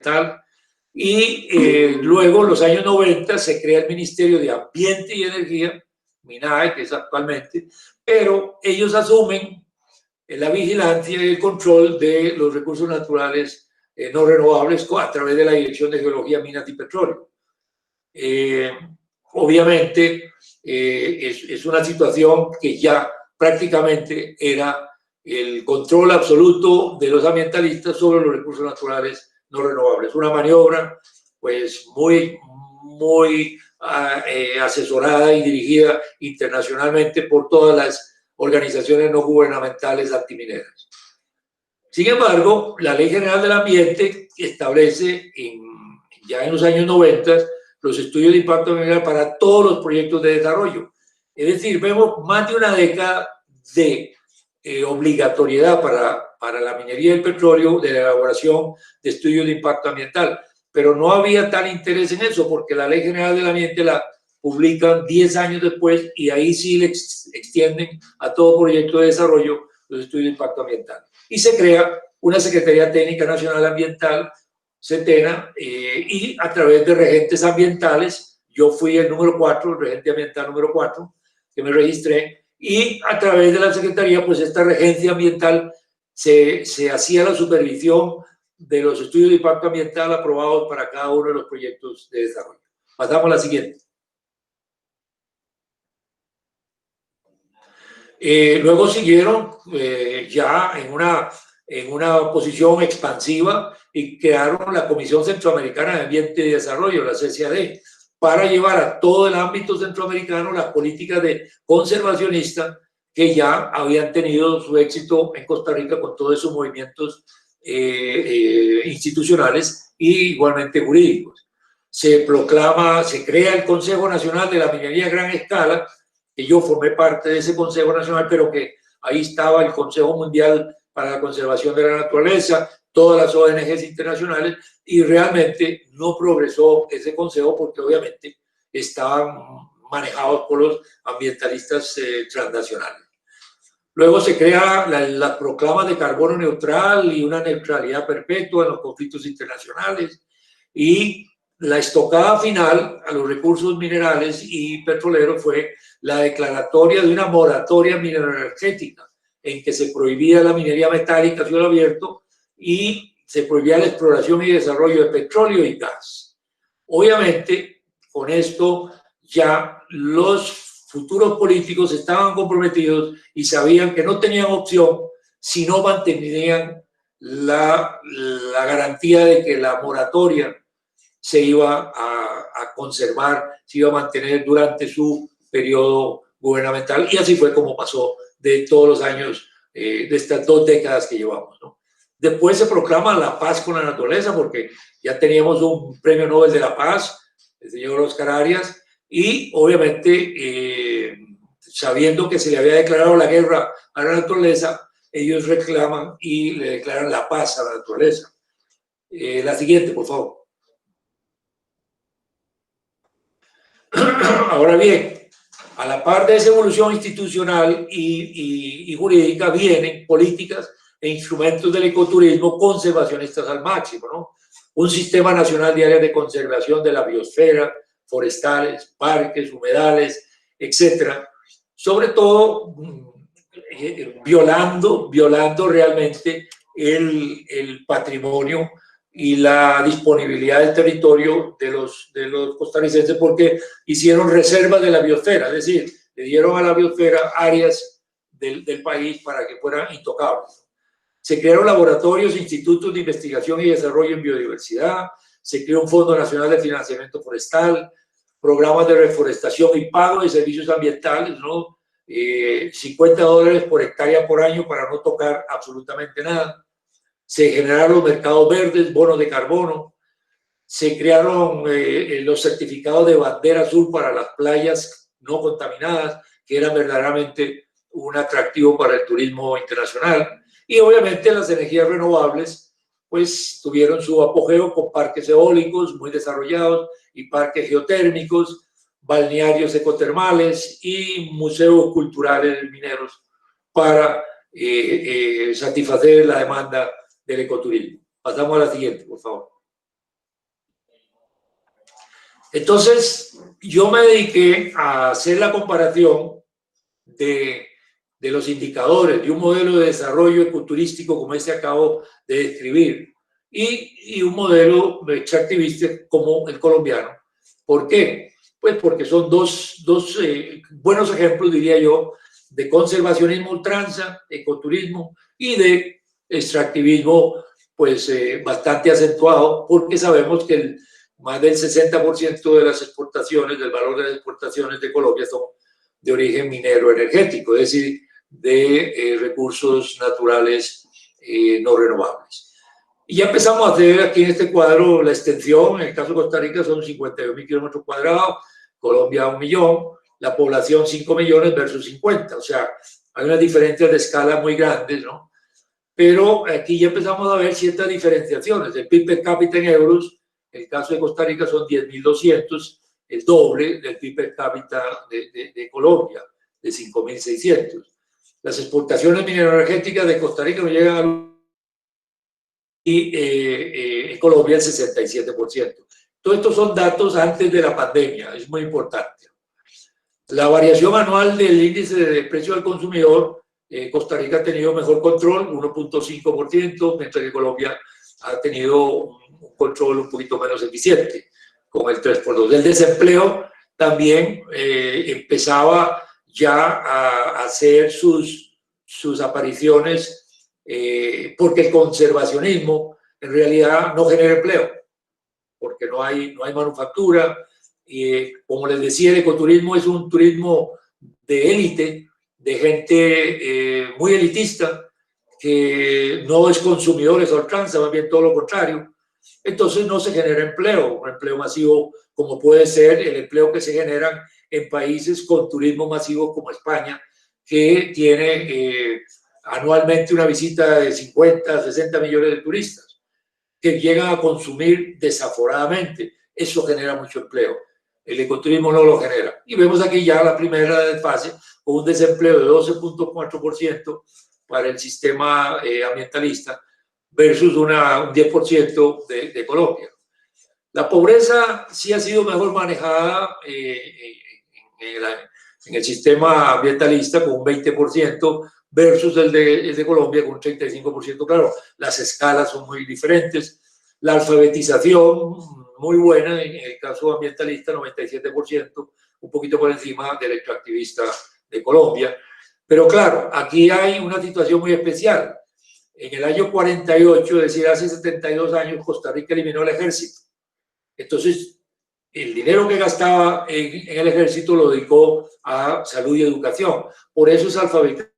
ambiental. Y luego, en los años 90, se crea el Ministerio de Ambiente y Energía, MINAE, que es actualmente, pero ellos asumen la vigilancia y el control de los recursos naturales no renovables a través de la Dirección de Geología, Minas y Petróleo. Obviamente, es una situación que ya prácticamente era el control absoluto de los ambientalistas sobre los recursos naturales no renovables. Una maniobra pues muy asesorada y dirigida internacionalmente por todas las organizaciones no gubernamentales antimineras. Sin embargo, la Ley General del Ambiente establece ya en los años 90 los estudios de impacto ambiental para todos los proyectos de desarrollo. Es decir, vemos más de una década de obligatoriedad para la minería del petróleo de la elaboración de estudios de impacto ambiental, pero no había tal interés en eso porque la Ley General del Ambiente la publican 10 años después y ahí sí le extienden a todo proyecto de desarrollo los estudios de impacto ambiental. Y se crea una Secretaría Técnica Nacional Ambiental, SETENA, y a través de regentes ambientales, yo fui el número 4, el regente ambiental número 4, que me registré, y a través de la Secretaría, pues esta regencia ambiental se hacía la supervisión de los estudios de impacto ambiental aprobados para cada uno de los proyectos de desarrollo. Pasamos a la siguiente. Luego siguieron ya en una posición expansiva y crearon la Comisión Centroamericana de Ambiente y Desarrollo, la CCAD, para llevar a todo el ámbito centroamericano las políticas de conservacionista que ya habían tenido su éxito en Costa Rica con todos esos movimientos institucionales y igualmente jurídicos. Se crea el Consejo Nacional de la Minería a Gran Escala, que yo formé parte de ese Consejo Nacional, pero que ahí estaba el Consejo Mundial para la Conservación de la Naturaleza, todas las ONGs internacionales, y realmente no progresó ese consejo porque obviamente estaban manejados por los ambientalistas transnacionales. Luego se crea la proclama de carbono neutral y una neutralidad perpetua en los conflictos internacionales, y la estocada final a los recursos minerales y petroleros fue la declaratoria de una moratoria mineroenergética en que se prohibía la minería metálica a cielo abierto y se prohibía la exploración y desarrollo de petróleo y gas. Obviamente, con esto ya los futuros políticos estaban comprometidos y sabían que no tenían opción si no mantenían la garantía de que la moratoria se iba a conservar, se iba a mantener durante su periodo gubernamental, y así fue como pasó de todos los años, de estas 2 décadas que llevamos, ¿no? Después se proclama la paz con la naturaleza, porque ya teníamos un premio Nobel de la Paz, el señor Oscar Arias, y obviamente sabiendo que se le había declarado la guerra a la naturaleza, ellos reclaman y le declaran la paz a la naturaleza. La siguiente, por favor. Ahora bien, a la par de esa evolución institucional y jurídica vienen políticas e instrumentos del ecoturismo conservacionistas al máximo, ¿no? Un sistema nacional de áreas de conservación de la biosfera, forestales, parques, humedales, etcétera. Sobre todo violando realmente el patrimonio y la disponibilidad del territorio de los costarricenses, porque hicieron reservas de la biosfera, es decir, le dieron a la biosfera áreas del país para que fueran intocables. Se crearon laboratorios, institutos de investigación y desarrollo en biodiversidad, se creó un Fondo Nacional de Financiamiento Forestal, programas de reforestación y pago de servicios ambientales, ¿no? $50 por hectárea por año para no tocar absolutamente nada. Se generaron los mercados verdes, bonos de carbono, se crearon los certificados de bandera azul para las playas no contaminadas, que eran verdaderamente un atractivo para el turismo internacional. Y obviamente las energías renovables pues tuvieron su apogeo con parques eólicos muy desarrollados y parques geotérmicos, balnearios ecotermales y museos culturales mineros para satisfacer la demanda del ecoturismo. Pasamos a la siguiente, por favor. Entonces, yo me dediqué a hacer la comparación de los indicadores de un modelo de desarrollo ecoturístico como ese acabo de describir y un modelo extractivista como el colombiano. ¿Por qué? Pues porque son dos buenos ejemplos, diría yo, de conservacionismo ultranza, ecoturismo y de extractivismo pues bastante acentuado, porque sabemos que más del 60% de las exportaciones, del valor de las exportaciones de Colombia son de origen minero energético, es decir, de recursos naturales no renovables. Y ya empezamos a hacer aquí en este cuadro la extensión. En el caso de Costa Rica son 52.000 kilómetros cuadrados, Colombia 1 millón, la población 5 millones versus 50. O sea, hay unas diferencias de escala muy grandes, ¿no? Pero aquí ya empezamos a ver ciertas diferenciaciones. El PIB per cápita en euros, en el caso de Costa Rica son 10.200, el doble del PIB per cápita de Colombia, de 5.600. Las exportaciones mineroenergéticas de Costa Rica no llegan a en Colombia el 67%. Todos estos son datos antes de la pandemia, es muy importante. La variación anual del índice de precio al consumidor, Costa Rica ha tenido mejor control, 1.5%, mientras que Colombia ha tenido un control un poquito menos eficiente, con el 3%. El desempleo también empezaba ya a hacer sus apariciones porque el conservacionismo en realidad no genera empleo, porque no hay manufactura. Y como les decía, el ecoturismo es un turismo de élite, de gente muy elitista, que no es consumidores a ultranza, más bien todo lo contrario. Entonces no se genera empleo, un empleo masivo como puede ser el empleo que se generan en países con turismo masivo como España, que tiene anualmente una visita de 50, 60 millones de turistas que llegan a consumir desaforadamente. Eso genera mucho empleo. El ecoturismo no lo genera. Y vemos aquí ya la primera fase con un desempleo de 12.4% para el sistema ambientalista versus un 10% de Colombia. La pobreza sí ha sido mejor manejada en el sistema ambientalista con un 20% versus el de Colombia con un 35%. Claro, las escalas son muy diferentes. La alfabetización muy buena, en el caso ambientalista 97%, un poquito por encima del extractivista de Colombia. Pero claro, aquí hay una situación muy especial. En el año 48, es decir, hace 72 años, Costa Rica eliminó el ejército. Entonces, el dinero que gastaba en el ejército lo dedicó a salud y educación. Por eso es alfabetización.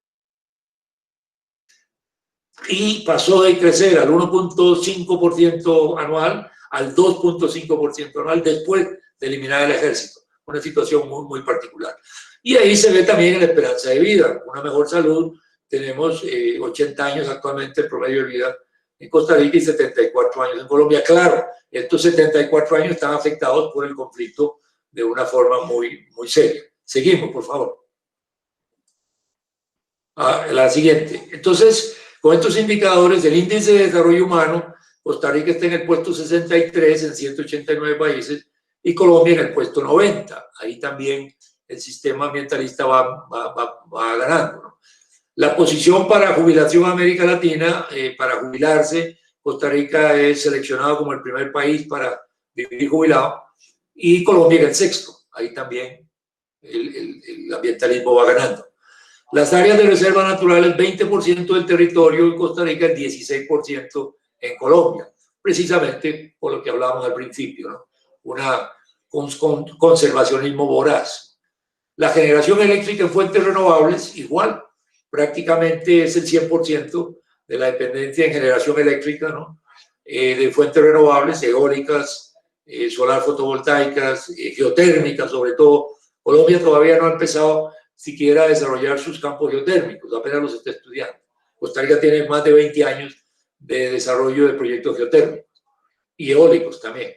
Y pasó de crecer al 1.5% anual al 2.5% anual después de eliminar el ejército. Una situación muy, muy particular. Y ahí se ve también la esperanza de vida, una mejor salud. Tenemos 80 años actualmente el promedio de vida en Costa Rica y 74 años en Colombia. Claro, estos 74 años están afectados por el conflicto de una forma muy, muy seria. Seguimos, por favor. La siguiente. Entonces, con estos indicadores, el índice de desarrollo humano, Costa Rica está en el puesto 63 en 189 países y Colombia en el puesto 90. Ahí también el sistema ambientalista va ganando, ¿no? La posición para jubilación en América Latina, para jubilarse, Costa Rica es seleccionado como el primer país para vivir jubilado y Colombia en el sexto. Ahí también el ambientalismo va ganando. Las áreas de reserva naturales, 20% del territorio en Costa Rica, el 16% en Colombia, precisamente por lo que hablábamos al principio, ¿no? Un conservacionismo voraz. La generación eléctrica en fuentes renovables, igual, prácticamente es el 100% de la dependencia en generación eléctrica, ¿no? De fuentes renovables, eólicas, solar fotovoltaicas, geotérmicas sobre todo. Colombia todavía no ha empezado siquiera a desarrollar sus campos geotérmicos, apenas los está estudiando. Costa Rica tiene más de 20 años de desarrollo de proyectos geotérmicos y eólicos también.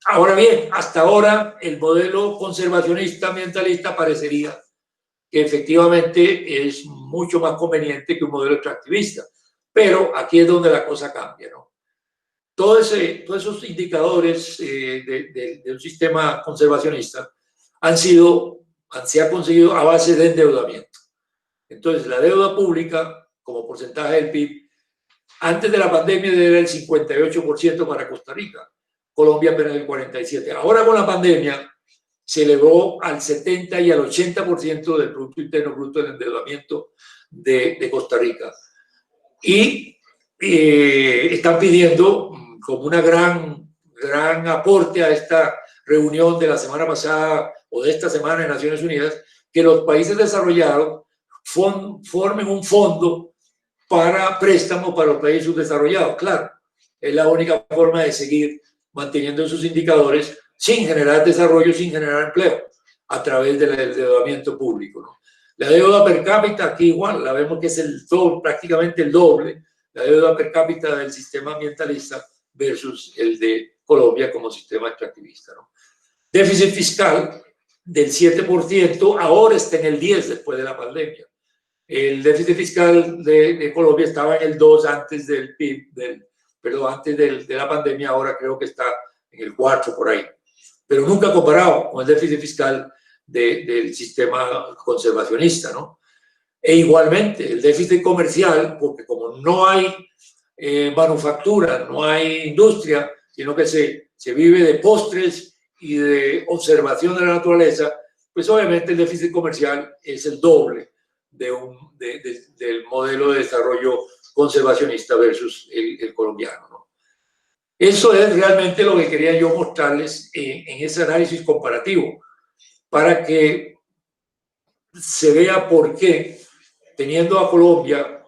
Ahora bien, hasta ahora el modelo conservacionista ambientalista parecería que efectivamente es mucho más conveniente que un modelo extractivista, pero aquí es donde la cosa cambia, ¿no? todos esos indicadores de un sistema conservacionista se ha conseguido a base de endeudamiento. Entonces, la deuda pública, como porcentaje del PIB, antes de la pandemia era el 58% para Costa Rica, Colombia apenas el 47%. Ahora con la pandemia se elevó al 70 y al 80% del Producto Interno Bruto del endeudamiento de Costa Rica. Y están pidiendo como una gran aporte a esta reunión de la semana pasada o de esta semana en Naciones Unidas, que los países desarrollados formen un fondo para préstamos para los países subdesarrollados. Claro, es la única forma de seguir manteniendo esos indicadores sin generar desarrollo, sin generar empleo, a través del endeudamiento público, ¿no? La deuda per cápita aquí igual, la vemos que es prácticamente el doble, la deuda per cápita del sistema ambientalista versus el de Colombia como sistema extractivista, ¿no? Déficit fiscal del 7%, ahora está en el 10% después de la pandemia. El déficit fiscal de Colombia estaba en el 2 antes del PIB, antes de la pandemia, ahora creo que está en el 4 por ahí. Pero nunca comparado con el déficit fiscal del sistema conservacionista, ¿no? E igualmente, el déficit comercial, porque como no hay manufactura, no hay industria, sino que se vive de postres y de observación de la naturaleza, pues obviamente el déficit comercial es el doble del modelo de desarrollo conservacionista versus el colombiano, ¿no? Eso es realmente lo que quería yo mostrarles en ese análisis comparativo, para que se vea por qué, teniendo a Colombia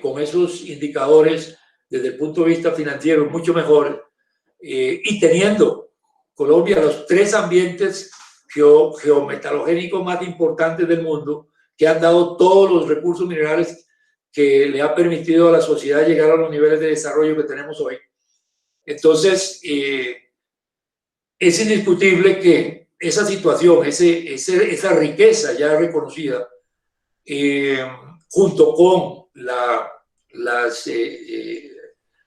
con esos indicadores desde el punto de vista financiero mucho mejor, y teniendo Colombia los 3 ambientes geometalogénicos más importantes del mundo, que han dado todos los recursos minerales que le ha permitido a la sociedad llegar a los niveles de desarrollo que tenemos hoy. Entonces, es indiscutible que esa situación, esa riqueza ya reconocida, junto con los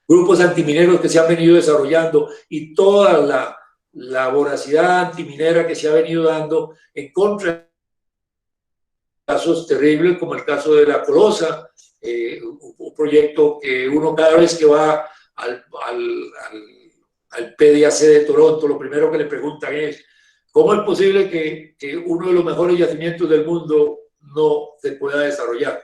grupos antimineros que se han venido desarrollando y toda la voracidad antiminera que se ha venido dando en contra de casos terribles como el caso de la Colosa, un proyecto que uno cada vez que va al PDAC de Toronto, lo primero que le preguntan es ¿cómo es posible que uno de los mejores yacimientos del mundo no se pueda desarrollar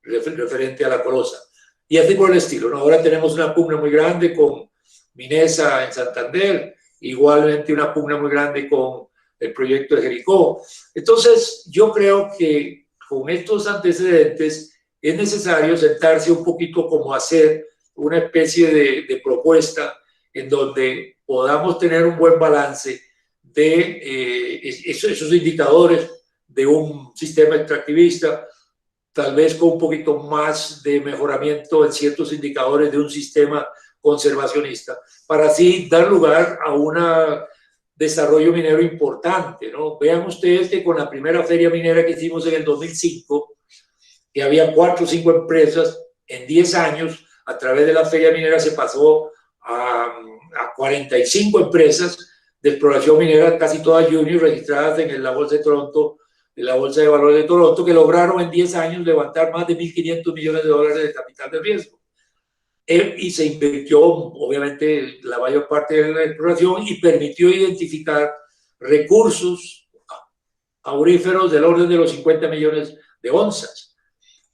referente a la Colosa? Y así por el estilo, ¿no? Ahora tenemos una pugna muy grande con Minesa en Santander, igualmente una pugna muy grande con el proyecto de Jericó. Entonces, yo creo que con estos antecedentes es necesario sentarse un poquito como hacer una especie de propuesta en donde podamos tener un buen balance de esos indicadores de un sistema extractivista, tal vez con un poquito más de mejoramiento en ciertos indicadores de un sistema conservacionista, para así dar lugar a un desarrollo minero importante, ¿no? Vean ustedes que con la primera feria minera que hicimos en el 2005, que había 4 o 5 empresas, en 10 años, a través de la feria minera se pasó a 45 empresas de exploración minera, casi todas juniors, registradas en la Bolsa de Toronto, en la Bolsa de Valores de Toronto, que lograron en 10 años levantar más de $1.500 millones de capital de riesgo. Y se invirtió, obviamente, la mayor parte de la exploración y permitió identificar recursos auríferos del orden de los 50 millones de onzas.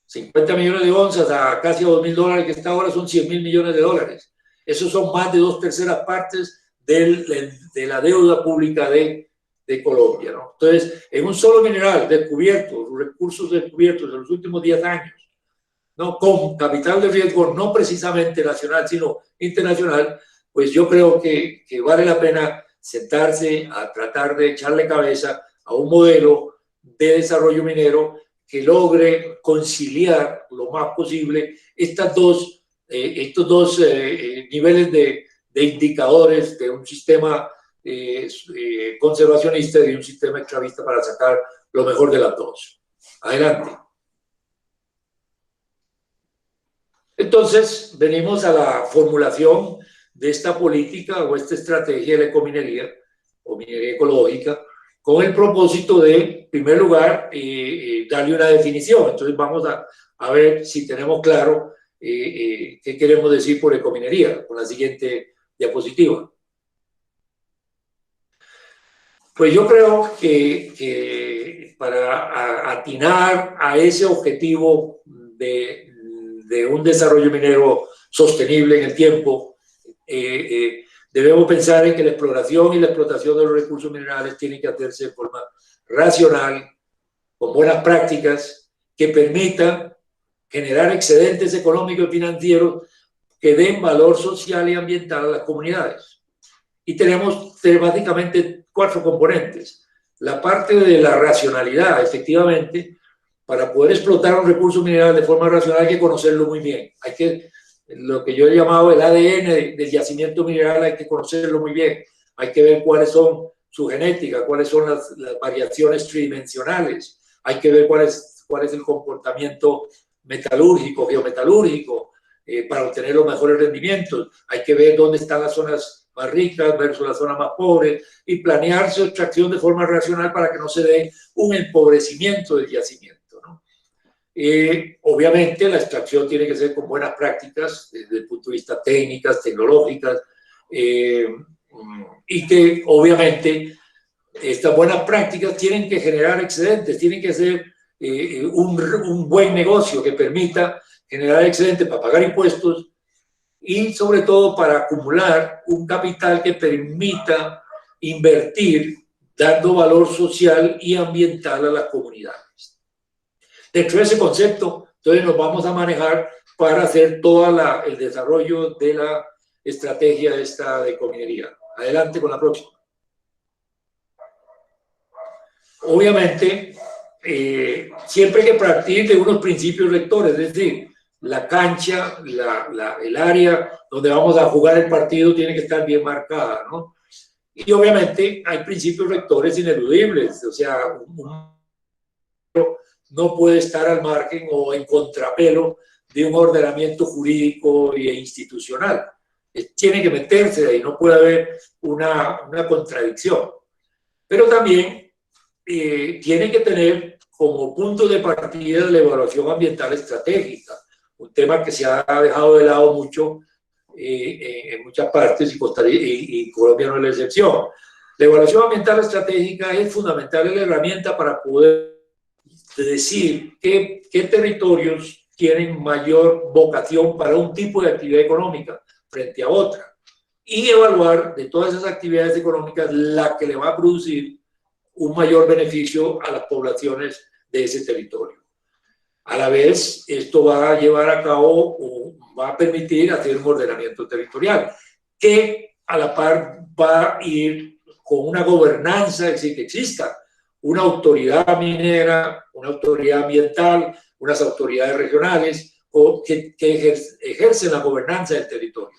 50 millones de onzas a casi $2.000 que está ahora son $100.000 millones. Esos son más de 2/3 partes de la deuda pública de Colombia, ¿no? Entonces, en un solo mineral descubierto, recursos descubiertos en los últimos 10 años, ¿no? Con capital de riesgo no precisamente nacional, sino internacional, pues yo creo que vale la pena sentarse a tratar de echarle cabeza a un modelo de desarrollo minero que logre conciliar lo más posible estos dos niveles de indicadores de un sistema conservacionista y de un sistema extravista para sacar lo mejor de las dos. Adelante. Entonces, venimos a la formulación de esta política o esta estrategia de la ecominería o minería ecológica, con el propósito de, en primer lugar, darle una definición. Entonces vamos a ver si tenemos claro qué queremos decir por ecominería, con la siguiente diapositiva. Pues yo creo que para atinar a ese objetivo de un desarrollo minero sostenible en el tiempo, debemos pensar en que la exploración y la explotación de los recursos minerales tienen que hacerse de forma racional, con buenas prácticas, que permitan generar excedentes económicos y financieros que den valor social y ambiental a las comunidades. Y tenemos básicamente 4 componentes. La parte de la racionalidad, efectivamente, para poder explotar un recurso mineral de forma racional hay que conocerlo muy bien. Hay que, lo que yo he llamado el ADN del yacimiento mineral, hay que conocerlo muy bien. Hay que ver cuáles son su genética, cuáles son las variaciones tridimensionales. Hay que ver cuál es el comportamiento metalúrgico, biometalúrgico, para obtener los mejores rendimientos. Hay que ver dónde están las zonas más ricas versus las zonas más pobres y planear su extracción de forma racional para que no se dé un empobrecimiento del yacimiento, ¿no? Obviamente la extracción tiene que ser con buenas prácticas desde el punto de vista técnicas, tecnológicas, y que obviamente estas buenas prácticas tienen que generar excedentes, tienen que ser un buen negocio que permita generar excedentes para pagar impuestos y sobre todo para acumular un capital que permita invertir dando valor social y ambiental a las comunidades. Dentro de ese concepto, entonces nos vamos a manejar para hacer todo el desarrollo de la estrategia esta de ecominería. Adelante con la próxima. Obviamente, siempre hay que partir de unos principios rectores, es decir, la cancha, el área donde vamos a jugar el partido tiene que estar bien marcada, ¿no? Y obviamente hay principios rectores ineludibles, o sea, no puede estar al margen o en contrapelo de un ordenamiento jurídico e institucional. Tiene que meterse de ahí, no puede haber una contradicción. Pero también tiene que tener como punto de partida la evaluación ambiental estratégica, un tema que se ha dejado de lado mucho en muchas partes y Colombia no es la excepción. La evaluación ambiental estratégica es fundamental, es la herramienta para poder decir qué territorios tienen mayor vocación para un tipo de actividad económica frente a otra y evaluar de todas esas actividades económicas la que le va a producir un mayor beneficio a las poblaciones de ese territorio. A la vez, esto va a llevar a cabo o va a permitir hacer un ordenamiento territorial que a la par va a ir con una gobernanza, es decir, que exista una autoridad minera, una autoridad ambiental, unas autoridades regionales que ejercen la gobernanza del territorio,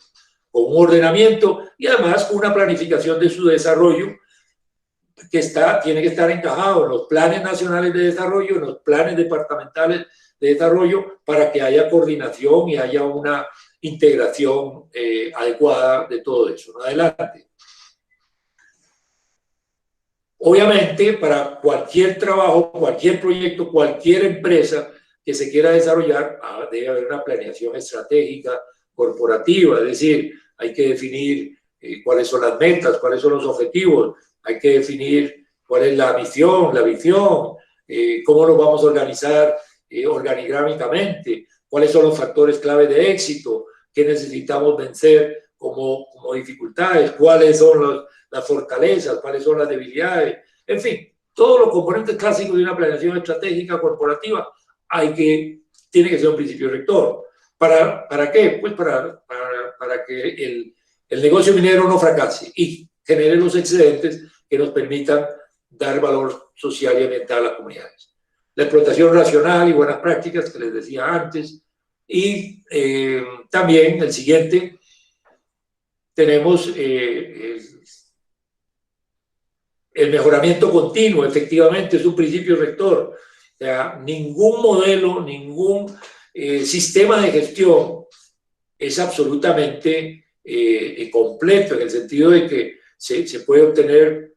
con un ordenamiento y además con una planificación de su desarrollo que tiene que estar encajado en los planes nacionales de desarrollo, en los planes departamentales de desarrollo, para que haya coordinación y haya una integración adecuada de todo eso. Adelante. Obviamente, para cualquier trabajo, cualquier proyecto, cualquier empresa que se quiera desarrollar, debe haber una planeación estratégica corporativa, es decir, hay que definir cuáles son las metas, cuáles son los objetivos, hay que definir cuál es la misión, la visión, cómo nos vamos a organizar organigrámicamente, cuáles son los factores clave de éxito, qué necesitamos vencer como dificultades, cuáles son las fortalezas, cuáles son las debilidades, en fin, todos los componentes clásicos de una planeación estratégica corporativa tiene que ser un principio rector. ¿Para qué? Pues para que el negocio minero no fracase y genere los excedentes que nos permitan dar valor social y ambiental a las comunidades. La explotación racional y buenas prácticas que les decía antes. Y también el siguiente, tenemos el mejoramiento continuo, efectivamente, es un principio rector. O sea, ningún modelo, ningún sistema de gestión es absolutamente completo, en el sentido de que se puede obtener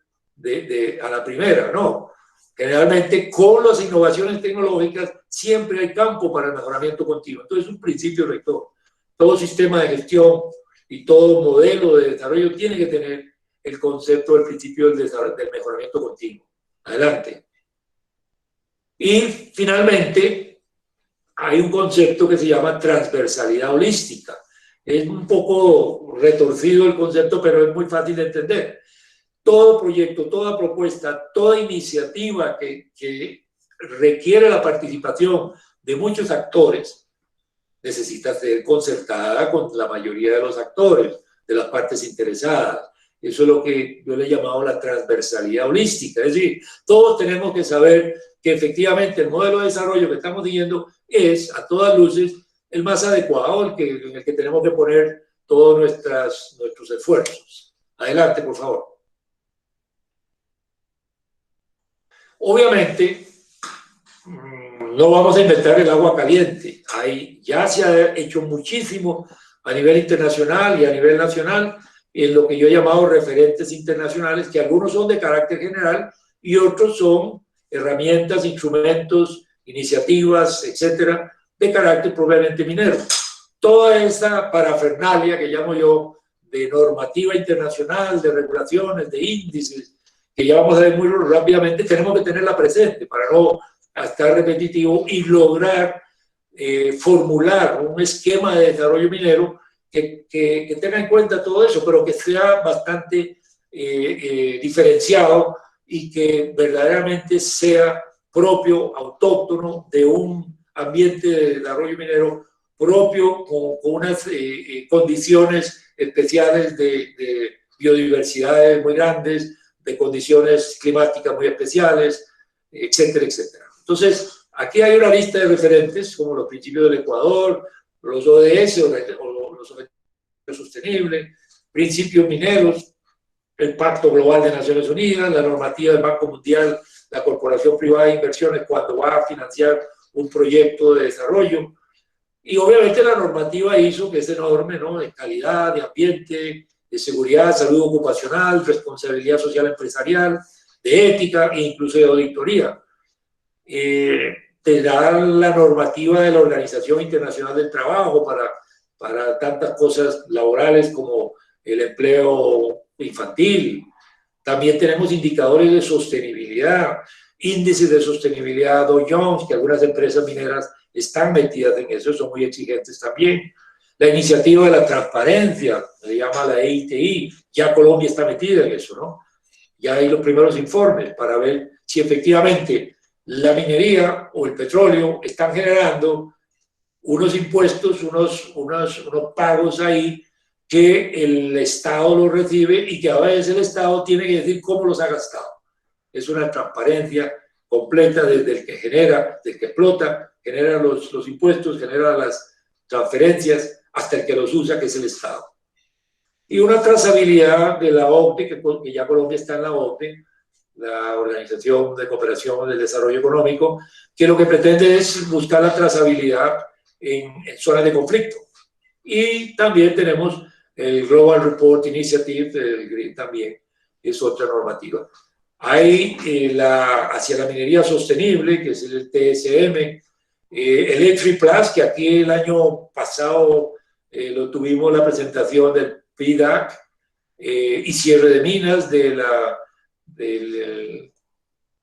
a la primera, no. Generalmente con las innovaciones tecnológicas siempre hay campo para el mejoramiento continuo. Entonces es un principio rector. Todo sistema de gestión y todo modelo de desarrollo tiene que tener el concepto del principio del mejoramiento continuo. Adelante. Y finalmente hay un concepto que se llama transversalidad holística. Es un poco retorcido el concepto, pero es muy fácil de entender. Todo proyecto, toda propuesta, toda iniciativa que requiere la participación de muchos actores necesita ser concertada con la mayoría de los actores, de las partes interesadas. Eso es lo que yo le he llamado la transversalidad holística. Es decir, todos tenemos que saber que efectivamente el modelo de desarrollo que estamos siguiendo es, a todas luces, el más adecuado, en el que tenemos que poner todos nuestros esfuerzos. Adelante, por favor. Obviamente, no vamos a inventar el agua caliente. Ya se ha hecho muchísimo a nivel internacional y a nivel nacional en lo que yo he llamado referentes internacionales, que algunos son de carácter general y otros son herramientas, instrumentos, iniciativas, etcétera, de carácter probablemente minero. Toda esa parafernalia que llamo yo de normativa internacional, de regulaciones, de índices, que ya vamos a ver muy rápidamente, tenemos que tenerla presente para no estar repetitivo y lograr formular un esquema de desarrollo minero que tenga en cuenta todo eso, pero que sea bastante diferenciado y que verdaderamente sea propio, autóctono de un ambiente de desarrollo minero propio, con unas condiciones especiales de biodiversidades muy grandes, de condiciones climáticas muy especiales, etcétera, etcétera. Entonces, aquí hay una lista de referentes, como los principios del Ecuador, los ODS o los objetivos sostenibles, principios mineros, el Pacto Global de Naciones Unidas, la normativa del Banco Mundial, la Corporación Privada de Inversiones cuando va a financiar un proyecto de desarrollo, y obviamente la normativa ISO, que es enorme, ¿no?, de calidad, de ambiente, de seguridad, salud ocupacional, responsabilidad social empresarial, de ética e incluso de auditoría. Te da la normativa de la Organización Internacional del Trabajo para tantas cosas laborales como el empleo infantil. También tenemos indicadores de sostenibilidad, índices de sostenibilidad Dow Jones, que algunas empresas mineras están metidas en eso, son muy exigentes también. La iniciativa de la transparencia, se llama la EITI, ya Colombia está metida en eso, ¿no? Ya hay los primeros informes para ver si efectivamente la minería o el petróleo están generando unos impuestos, unos pagos ahí que el Estado los recibe y que a veces el Estado tiene que decir cómo los ha gastado. Es una transparencia completa desde el que genera, del que explota, genera los impuestos, genera las transferencias, hasta el que los usa, que es el Estado. Y una trazabilidad de la OCDE, que ya Colombia está en la OCDE, la Organización de Cooperación del Desarrollo Económico, que lo que pretende es buscar la trazabilidad en zonas de conflicto. Y también tenemos el Global Report Initiative, el GRID también, es otra normativa. Hay hacia la minería sostenible, que es el TSM, el E3 Plus, que aquí el año pasado lo tuvimos la presentación del PDAC, y cierre de minas del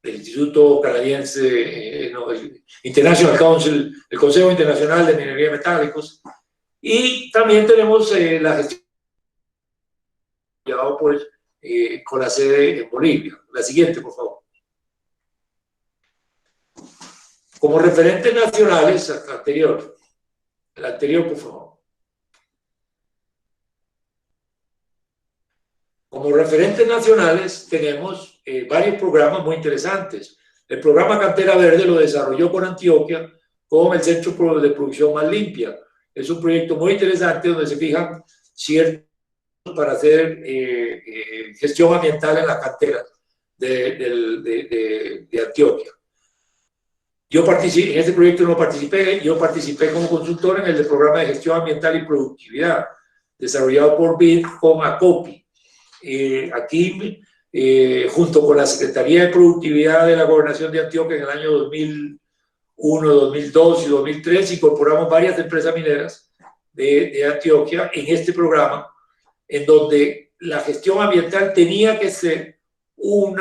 Instituto Canadiense, no, el International Council, el Consejo Internacional de Minería de Metálicos, y también tenemos la gestión pues, con la sede en Bolivia. La siguiente, por favor. Como referentes nacionales, el anterior, por favor. Como referentes nacionales tenemos varios programas muy interesantes. El programa Cantera Verde lo desarrolló con Antioquia con el Centro de Producción Más Limpia. Es un proyecto muy interesante donde se fijan ciertos para hacer gestión ambiental en las canteras de Antioquia. Yo participé, en este proyecto no participé, yo participé como consultor en el del programa de gestión ambiental y productividad. desarrollado por BID con ACOPI. Aquí, junto con la Secretaría de Productividad de la Gobernación de Antioquia en el año 2001, 2002 y 2003, incorporamos varias empresas mineras de Antioquia en este programa, en donde la gestión ambiental tenía que ser un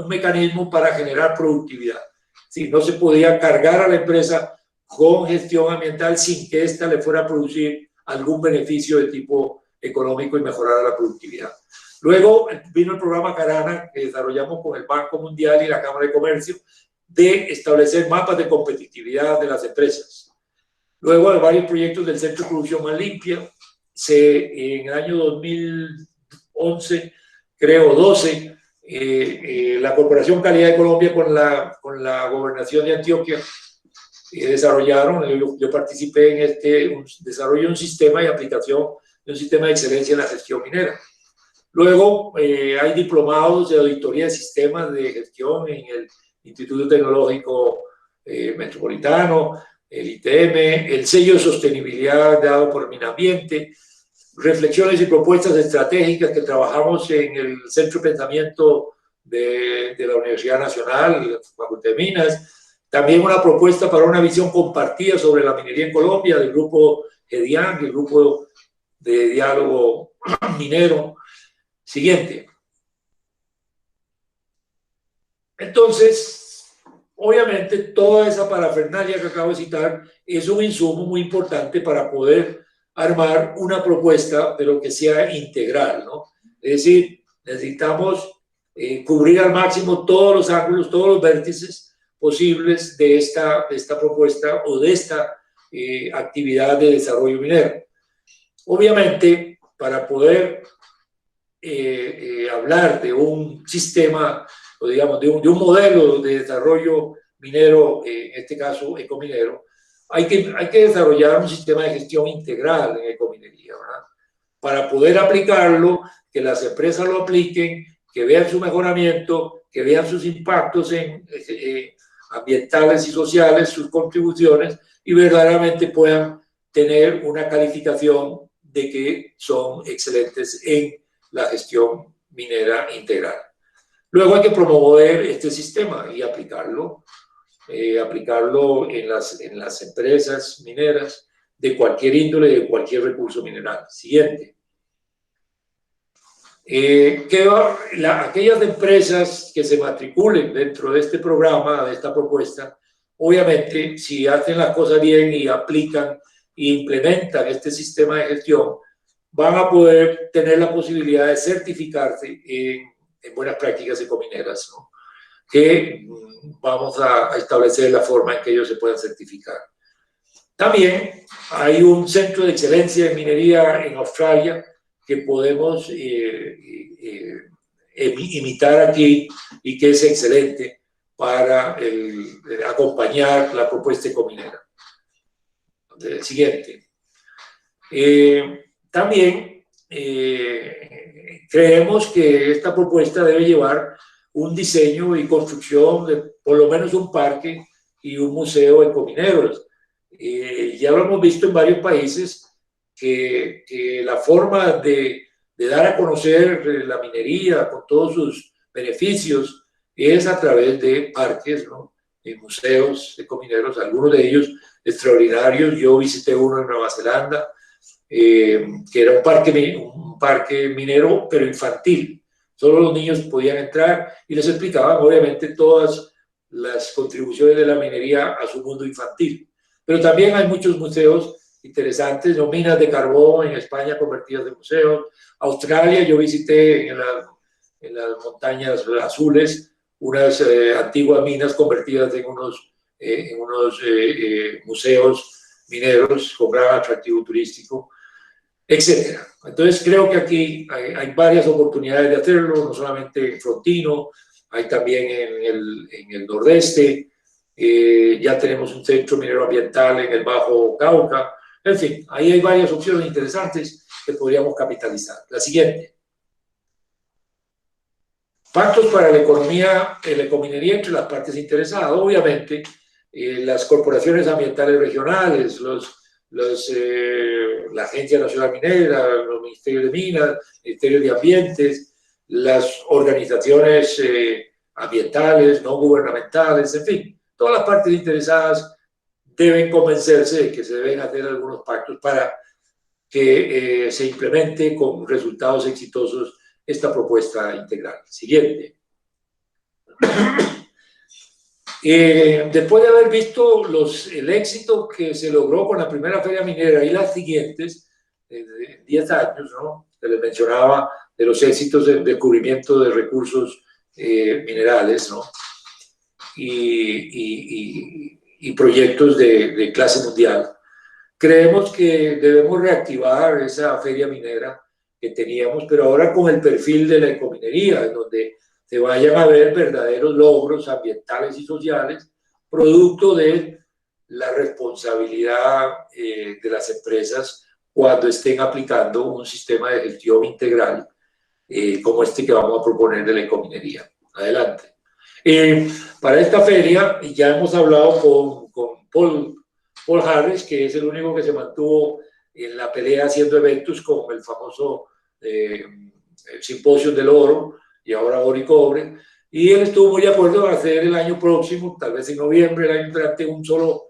mecanismo para generar productividad. Sí, no se podía cargar a la empresa con gestión ambiental sin que ésta le fuera a producir algún beneficio de tipo económico y mejorar la productividad. Luego vino el programa Carana, que desarrollamos con el Banco Mundial y la Cámara de Comercio, de establecer mapas de competitividad de las empresas. Luego de varios proyectos del Centro de Producción Más Limpia, en el año 2011, creo 12, la Corporación Calidad de Colombia con la Gobernación de Antioquia desarrollaron, yo participé en desarrollo de un sistema y aplicación de un sistema de excelencia en la gestión minera. Luego hay diplomados de auditoría de sistemas de gestión en el Instituto Tecnológico Metropolitano, el ITM, el sello de sostenibilidad dado por Minambiente, reflexiones y propuestas estratégicas que trabajamos en el Centro de Pensamiento de la Universidad Nacional, la Facultad de Minas. También una propuesta para una visión compartida sobre la minería en Colombia del grupo GEDIAN, el grupo de diálogo minero. Siguiente. Entonces, obviamente, toda esa parafernalia que acabo de citar es un insumo muy importante para poder armar una propuesta, pero que sea integral, ¿no? Es decir, necesitamos cubrir al máximo todos los ángulos, todos los vértices posibles de esta propuesta o de esta actividad de desarrollo minero. Obviamente, para poder hablar de un sistema, o digamos, de un modelo de desarrollo minero, en este caso ecominero, hay que desarrollar un sistema de gestión integral en ecominería, ¿verdad? Para poder aplicarlo, que las empresas lo apliquen, que vean su mejoramiento, que vean sus impactos ambientales y sociales, sus contribuciones, y verdaderamente puedan tener una calificación de que son excelentes en la gestión minera integral. Luego hay que promover este sistema y aplicarlo en las empresas mineras de cualquier índole, de cualquier recurso mineral. Siguiente. Aquellas empresas que se matriculen dentro de este programa, de esta propuesta, obviamente, si hacen las cosas bien y aplican e implementan este sistema de gestión, van a poder tener la posibilidad de certificarse en buenas prácticas ecomineras, ¿no? Que vamos a establecer la forma en que ellos se puedan certificar. También hay un centro de excelencia en minería en Australia que podemos imitar aquí y que es excelente para acompañar la propuesta ecominera. Siguiente. También creemos que esta propuesta debe llevar un diseño y construcción de por lo menos un parque y un museo ecomineros. Ya lo hemos visto en varios países que la forma de dar a conocer la minería con todos sus beneficios es a través de parques, ¿no? De museos ecomineros, algunos de ellos extraordinarios. Yo visité uno en Nueva Zelanda, que era un parque minero, pero infantil. Solo los niños podían entrar y les explicaban, obviamente, todas las contribuciones de la minería a su mundo infantil. Pero también hay muchos museos interesantes, ¿no? Minas de carbón en España convertidas en museos. Australia, yo visité en las montañas azules unas antiguas minas convertidas en unos museos mineros con gran atractivo turístico, etcétera. Entonces creo que aquí hay varias oportunidades de hacerlo, no solamente en Frontino, hay también en el nordeste, ya tenemos un centro minero ambiental en el Bajo Cauca, en fin, ahí hay varias opciones interesantes que podríamos capitalizar. La siguiente. Pactos para la economía, la ecominería entre las partes interesadas. Obviamente, las corporaciones ambientales regionales, la Agencia Nacional Minera, los Ministerios de Minas, Ministerios de Ambientes, las organizaciones ambientales, no gubernamentales, en fin, todas las partes interesadas deben convencerse de que se deben hacer algunos pactos para que se implemente con resultados exitosos esta propuesta integral. Siguiente. Después de haber visto el éxito que se logró con la primera feria minera y las siguientes, 10 años, ¿no? Se les mencionaba de los éxitos del descubrimiento de recursos minerales, ¿no? Y proyectos de clase mundial. Creemos que debemos reactivar esa feria minera que teníamos, pero ahora con el perfil de la ecominería, en donde se vayan a ver verdaderos logros ambientales y sociales, producto de la responsabilidad de las empresas cuando estén aplicando un sistema de gestión integral como este que vamos a proponer de la ecominería. Adelante. Para esta feria, ya hemos hablado con Paul Harris, que es el único que se mantuvo en la pelea haciendo eventos como el famoso Simposio del Oro, y ahora Oro y Cobre, y él estuvo muy de acuerdo en hacer el año próximo, tal vez en noviembre, el año entrante, un solo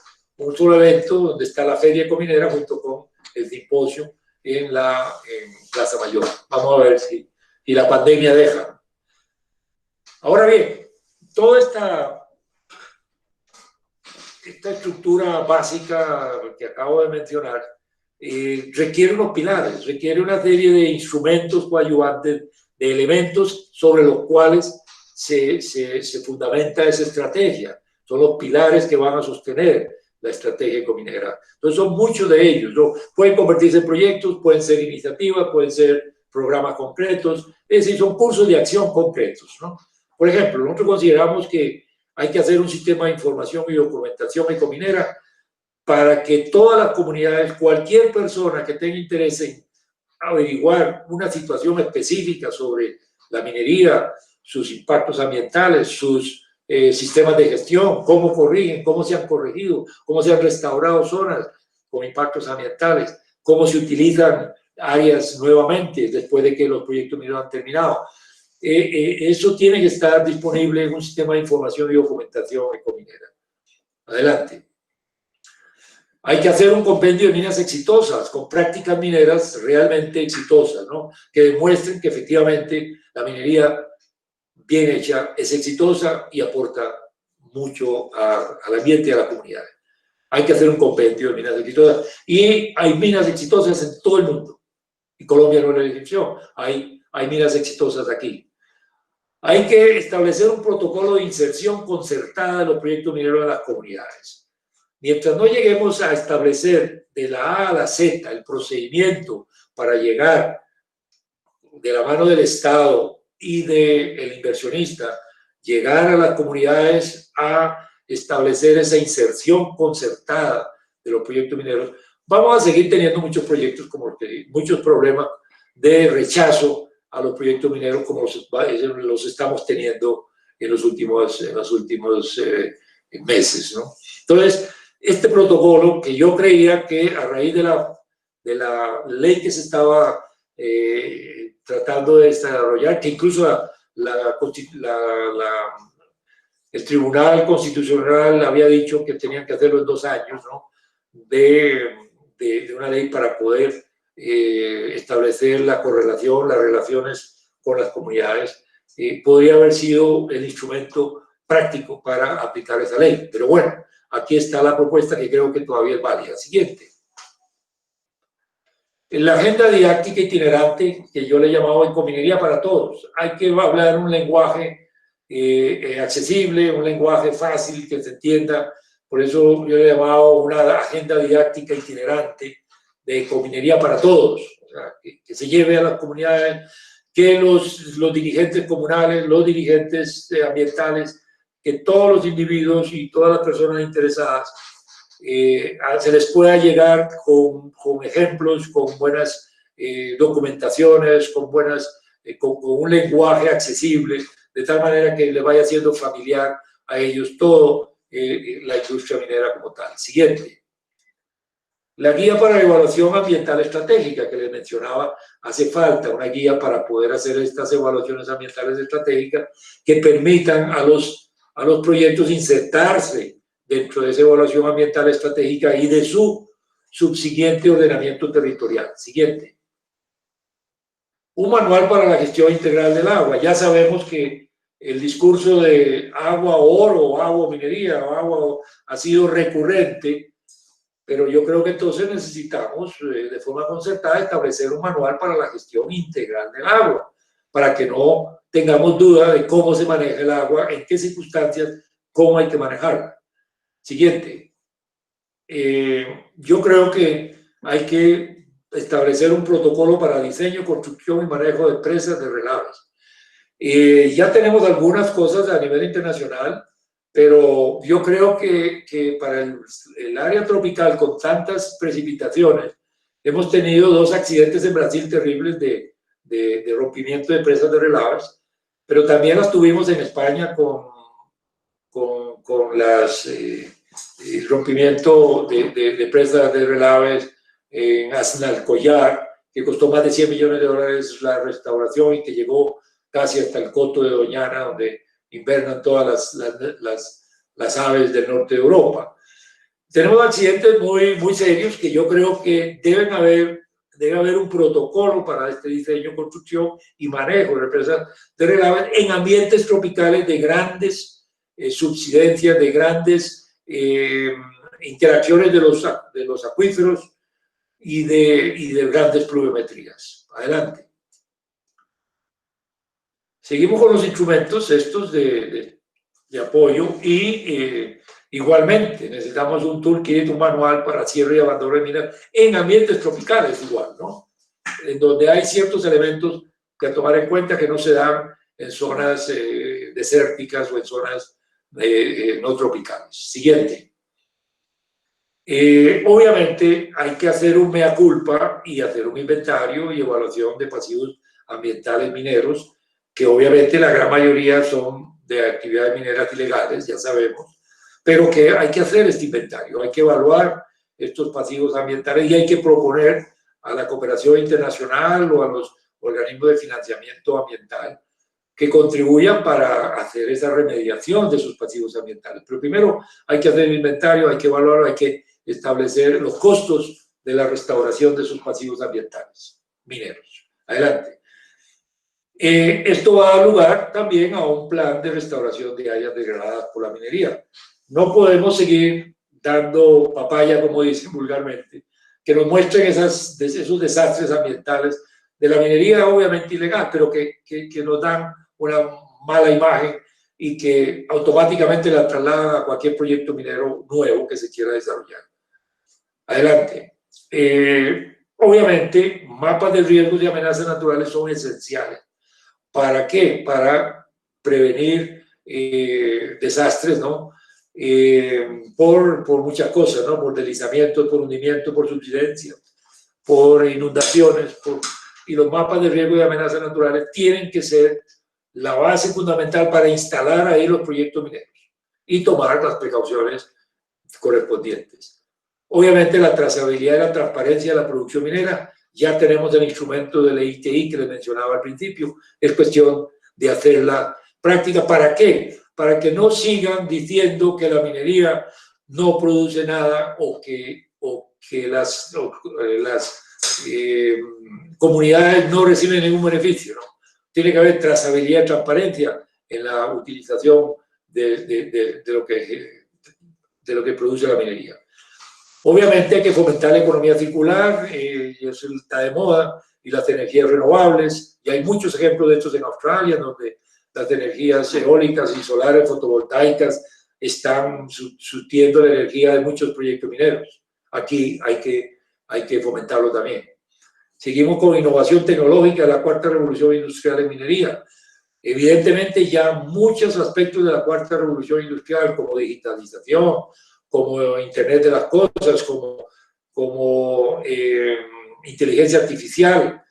evento donde está la Feria Ecominera junto con el simposio en Plaza Mayor. Vamos a ver si la pandemia deja. Ahora bien, toda esta estructura básica que acabo de mencionar requiere unos pilares, requiere una serie de instrumentos coadyuvantes, de elementos sobre los cuales se fundamenta esa estrategia. Son los pilares que van a sostener la estrategia ecominera. Entonces son muchos de ellos, ¿no? Pueden convertirse en proyectos, pueden ser iniciativas, pueden ser programas concretos, es decir, son cursos de acción concretos, ¿no? Por ejemplo, nosotros consideramos que hay que hacer un sistema de información y documentación ecominera para que todas las comunidades, cualquier persona que tenga interés en averiguar una situación específica sobre la minería, sus impactos ambientales, sus sistemas de gestión, cómo corrigen, cómo se han corregido, cómo se han restaurado zonas con impactos ambientales, cómo se utilizan áreas nuevamente después de que los proyectos mineros han terminado. Eso tiene que estar disponible en un sistema de información y documentación ecominera. Adelante. Hay que hacer un compendio de minas exitosas, con prácticas mineras realmente exitosas, ¿no? Que demuestren que efectivamente la minería bien hecha es exitosa y aporta mucho al ambiente y a la comunidad. Hay que hacer un compendio de minas exitosas. Y hay minas exitosas en todo el mundo. Y Colombia no es la excepción. Hay minas exitosas aquí. Hay que establecer un protocolo de inserción concertada de los proyectos mineros en las comunidades. Mientras no lleguemos a establecer de la A a la Z el procedimiento para llegar de la mano del Estado y del inversionista, llegar a las comunidades a establecer esa inserción concertada de los proyectos mineros, vamos a seguir teniendo muchos proyectos, muchos problemas de rechazo a los proyectos mineros como los estamos teniendo en los últimos meses, ¿no? Entonces, este protocolo que yo creía que a raíz de la ley que se estaba tratando de desarrollar, que incluso el Tribunal Constitucional había dicho que tenían que hacerlo en 2 años, ¿no? de una ley para poder establecer la correlación, las relaciones con las comunidades, podría haber sido el instrumento práctico para aplicar esa ley. Pero bueno, aquí está la propuesta que creo que todavía es válida. Siguiente. En la agenda didáctica itinerante, que yo le he llamado Ecominería para Todos, hay que hablar un lenguaje accesible, un lenguaje fácil que se entienda. Por eso yo le he llamado una agenda didáctica itinerante de Ecominería para Todos, o sea, que se lleve a las comunidades, que los dirigentes comunales, los dirigentes ambientales, que todos los individuos y todas las personas interesadas se les pueda llegar con ejemplos, con buenas documentaciones, con un lenguaje accesible, de tal manera que les vaya siendo familiar a ellos todo la industria minera como tal. Siguiente. La guía para la evaluación ambiental estratégica que les mencionaba, hace falta una guía para poder hacer estas evaluaciones ambientales estratégicas que permitan a los proyectos insertarse dentro de esa evaluación ambiental estratégica y de su subsiguiente ordenamiento territorial. Siguiente. Un manual para la gestión integral del agua. Ya sabemos que el discurso de agua oro, o agua minería, o agua ha sido recurrente, pero yo creo que entonces necesitamos de forma concertada establecer un manual para la gestión integral del agua, para que no tengamos duda de cómo se maneja el agua, en qué circunstancias, cómo hay que manejarla. Siguiente. Yo creo que hay que establecer un protocolo para diseño, construcción y manejo de presas de relaves. Ya tenemos algunas cosas a nivel internacional, pero yo creo que para el área tropical con tantas precipitaciones, hemos tenido 2 accidentes en Brasil terribles de rompimiento de presas de relaves, pero también las tuvimos en España con las el rompimiento de presas de relaves en Aznalcóllar, que costó más de $100 millones la restauración y que llegó casi hasta el coto de Doñana, donde invernan todas las aves del norte de Europa. Tenemos accidentes muy serios que yo creo que debe haber un protocolo para este diseño, construcción y manejo de presas de relaves en ambientes tropicales de grandes subsidencias, de grandes interacciones de los acuíferos y de grandes pluviometrías. Adelante. Seguimos con los instrumentos estos de apoyo y igualmente necesitamos un toolkit, un manual para cierre y abandono de minas en ambientes tropicales igual, ¿no? En donde hay ciertos elementos que tomar en cuenta que no se dan en zonas desérticas o en zonas no tropicales. Siguiente. Obviamente hay que hacer un mea culpa y hacer un inventario y evaluación de pasivos ambientales mineros, que obviamente la gran mayoría son de actividades mineras ilegales, ya sabemos, pero que hay que hacer este inventario, hay que evaluar estos pasivos ambientales y hay que proponer a la cooperación internacional o a los organismos de financiamiento ambiental que contribuyan para hacer esa remediación de sus pasivos ambientales. Pero primero hay que hacer el inventario, hay que evaluarlo, hay que establecer los costos de la restauración de sus pasivos ambientales mineros. Adelante. Esto va a dar lugar también a un plan de restauración de áreas degradadas por la minería. No podemos seguir dando papaya, como dicen vulgarmente, que nos muestren esos desastres ambientales de la minería, obviamente ilegal, pero que nos dan una mala imagen y que automáticamente la trasladan a cualquier proyecto minero nuevo que se quiera desarrollar. Adelante. Obviamente, mapas de riesgos y amenazas naturales son esenciales. ¿Para qué? Para prevenir desastres, ¿no? Por muchas cosas, ¿no? Por deslizamientos, por hundimiento, por subsidencia, por inundaciones, y los mapas de riesgo y amenazas naturales tienen que ser la base fundamental para instalar ahí los proyectos mineros y tomar las precauciones correspondientes. Obviamente la trazabilidad y la transparencia de la producción minera, ya tenemos el instrumento de la ITI que les mencionaba al principio, es cuestión de hacerla práctica. ¿Para qué? Para que no sigan diciendo que la minería no produce nada o que las comunidades no reciben ningún beneficio, ¿no? Tiene que haber trazabilidad y transparencia en la utilización de lo que produce la minería. Obviamente hay que fomentar la economía circular, y eso está de moda, y las energías renovables, y hay muchos ejemplos de estos en Australia, donde las energías eólicas y solares fotovoltaicas están surtiendo la energía de muchos proyectos mineros. Aquí hay que fomentarlo también. Seguimos con innovación tecnológica, la cuarta revolución industrial en minería. Evidentemente ya muchos aspectos de la cuarta revolución industrial, como digitalización, como Internet de las cosas, como inteligencia artificial,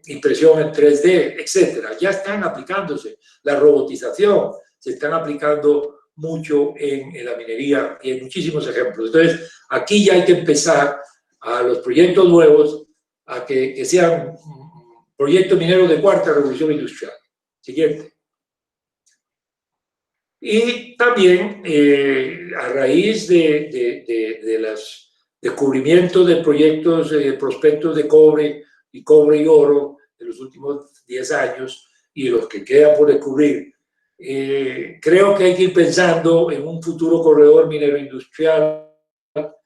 impresión en 3D, etcétera, ya están aplicándose. La robotización, se están aplicando mucho en la minería y hay muchísimos ejemplos. Entonces, aquí ya hay que empezar a los proyectos nuevos a que sean proyectos mineros de cuarta revolución industrial. Siguiente. Y también a raíz de los descubrimientos de proyectos, prospectos de cobre y oro de los últimos 10 años y los que quedan por descubrir, creo que hay que ir pensando en un futuro corredor minero industrial,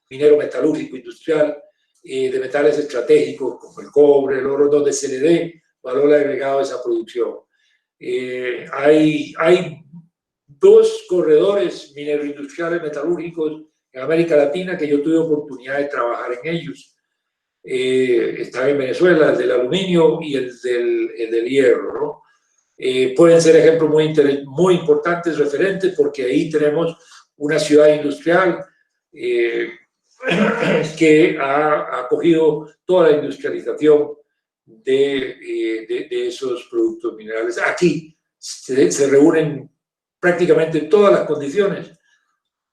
minero metalúrgico industrial, de metales estratégicos como el cobre, el oro, donde se le dé valor agregado a esa producción. Hay dos corredores minero-industriales metalúrgicos en América Latina que yo tuve oportunidad de trabajar en ellos. Están en Venezuela, el del aluminio y el del hierro, ¿no? Pueden ser ejemplos muy importantes, referentes, porque ahí tenemos una ciudad industrial que ha acogido toda la industrialización de esos productos minerales. Aquí se reúnen prácticamente todas las condiciones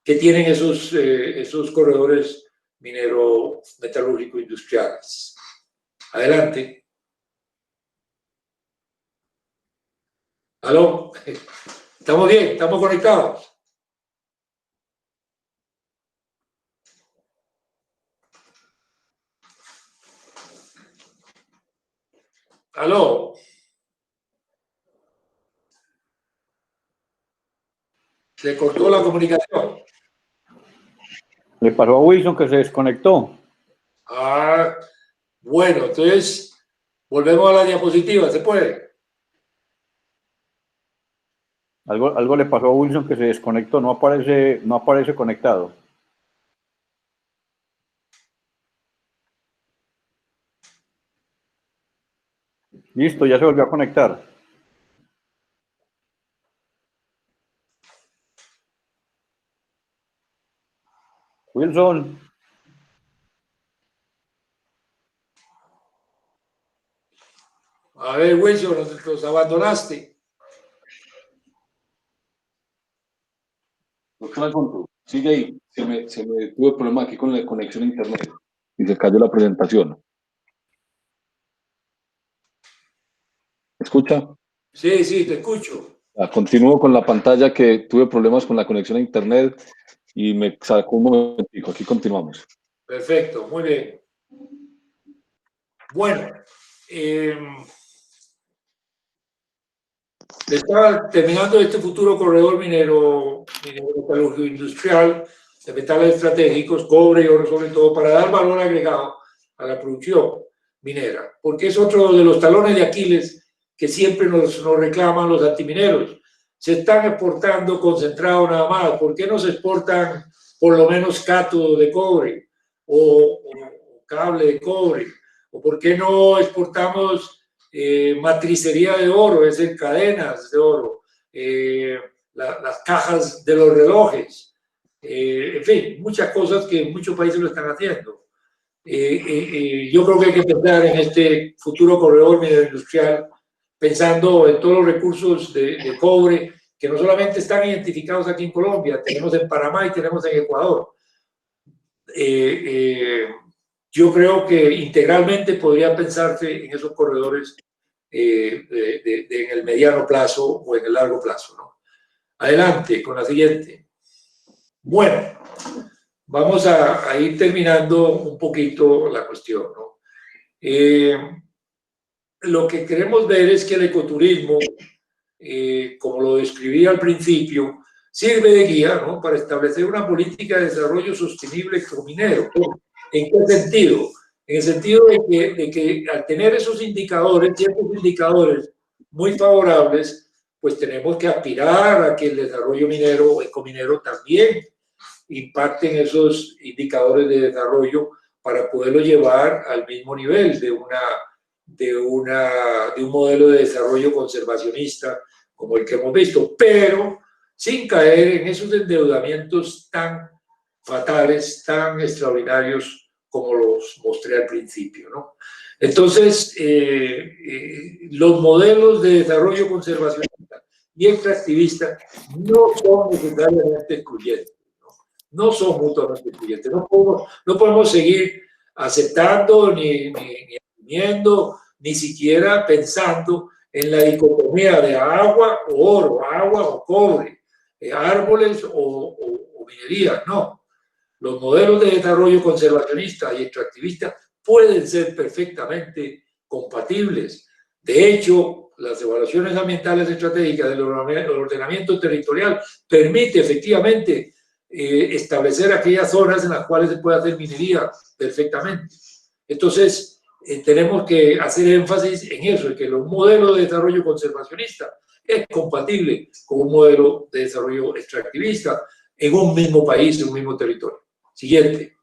que tienen esos corredores minero-metalúrgico-industriales. Adelante. ¿Aló? ¿Estamos bien? ¿Estamos conectados? ¿Aló? Se cortó la comunicación. Le pasó a Wilson que se desconectó. Ah, bueno, entonces volvemos a la diapositiva, ¿se puede? Algo le pasó a Wilson que se desconectó, no aparece conectado. Listo, ya se volvió a conectar. Wilson. A ver, Wilson, los abandonaste. Doctor Alfonso, sigue ahí. Tuve problema aquí con la conexión a internet y se cayó la presentación. ¿Me escucha? Sí, sí, te escucho. Continúo con la pantalla que tuve problemas con la conexión a internet y me sacó un momentico. Aquí continuamos. Perfecto, muy bien. Bueno, estaba terminando este futuro corredor minero metalúrgico industrial de metales estratégicos, cobre y oro sobre todo, para dar valor agregado a la producción minera, porque es otro de los talones de Aquiles que siempre nos reclaman los antimineros. Se están exportando concentrado nada más, ¿por qué no se exportan por lo menos cátodo de cobre o cable de cobre? ¿O por qué no exportamos matricería de oro, es decir, cadenas de oro, las cajas de los relojes, en fin, muchas cosas que muchos países lo están haciendo. Yo creo que hay que pensar en este futuro corredor minero industrial, pensando en todos los recursos de cobre que no solamente están identificados aquí en Colombia, tenemos en Panamá y tenemos en Ecuador. Yo creo que integralmente podría pensarse en esos corredores en el mediano plazo o en el largo plazo, ¿no? Adelante con la siguiente. Bueno, vamos a ir terminando un poquito la cuestión, ¿no? Lo que queremos ver es que el ecoturismo, como lo describí al principio, sirve de guía, ¿no?, para establecer una política de desarrollo sostenible ecominero. ¿En qué sentido? En el sentido de que al tener esos indicadores, ciertos indicadores muy favorables, pues tenemos que aspirar a que el desarrollo minero, ecominero, también impacte en esos indicadores de desarrollo para poderlo llevar al mismo nivel de un modelo de desarrollo conservacionista como el que hemos visto, pero sin caer en esos endeudamientos tan fatales, tan extraordinarios como los mostré al principio, ¿no? Entonces, los modelos de desarrollo conservacionista y extractivista no son necesariamente excluyentes, no son mutuamente excluyentes. No podemos seguir aceptando ni asumiendo, ni siquiera pensando en la dicotomía de agua o oro, agua o cobre, árboles o minería. No, los modelos de desarrollo conservacionista y extractivista pueden ser perfectamente compatibles. De hecho, las evaluaciones ambientales estratégicas del ordenamiento territorial permite efectivamente establecer aquellas zonas en las cuales se puede hacer minería perfectamente. Entonces, tenemos que hacer énfasis en eso, en que un modelo de desarrollo conservacionista es compatible con un modelo de desarrollo extractivista en un mismo país, en un mismo territorio. Siguiente.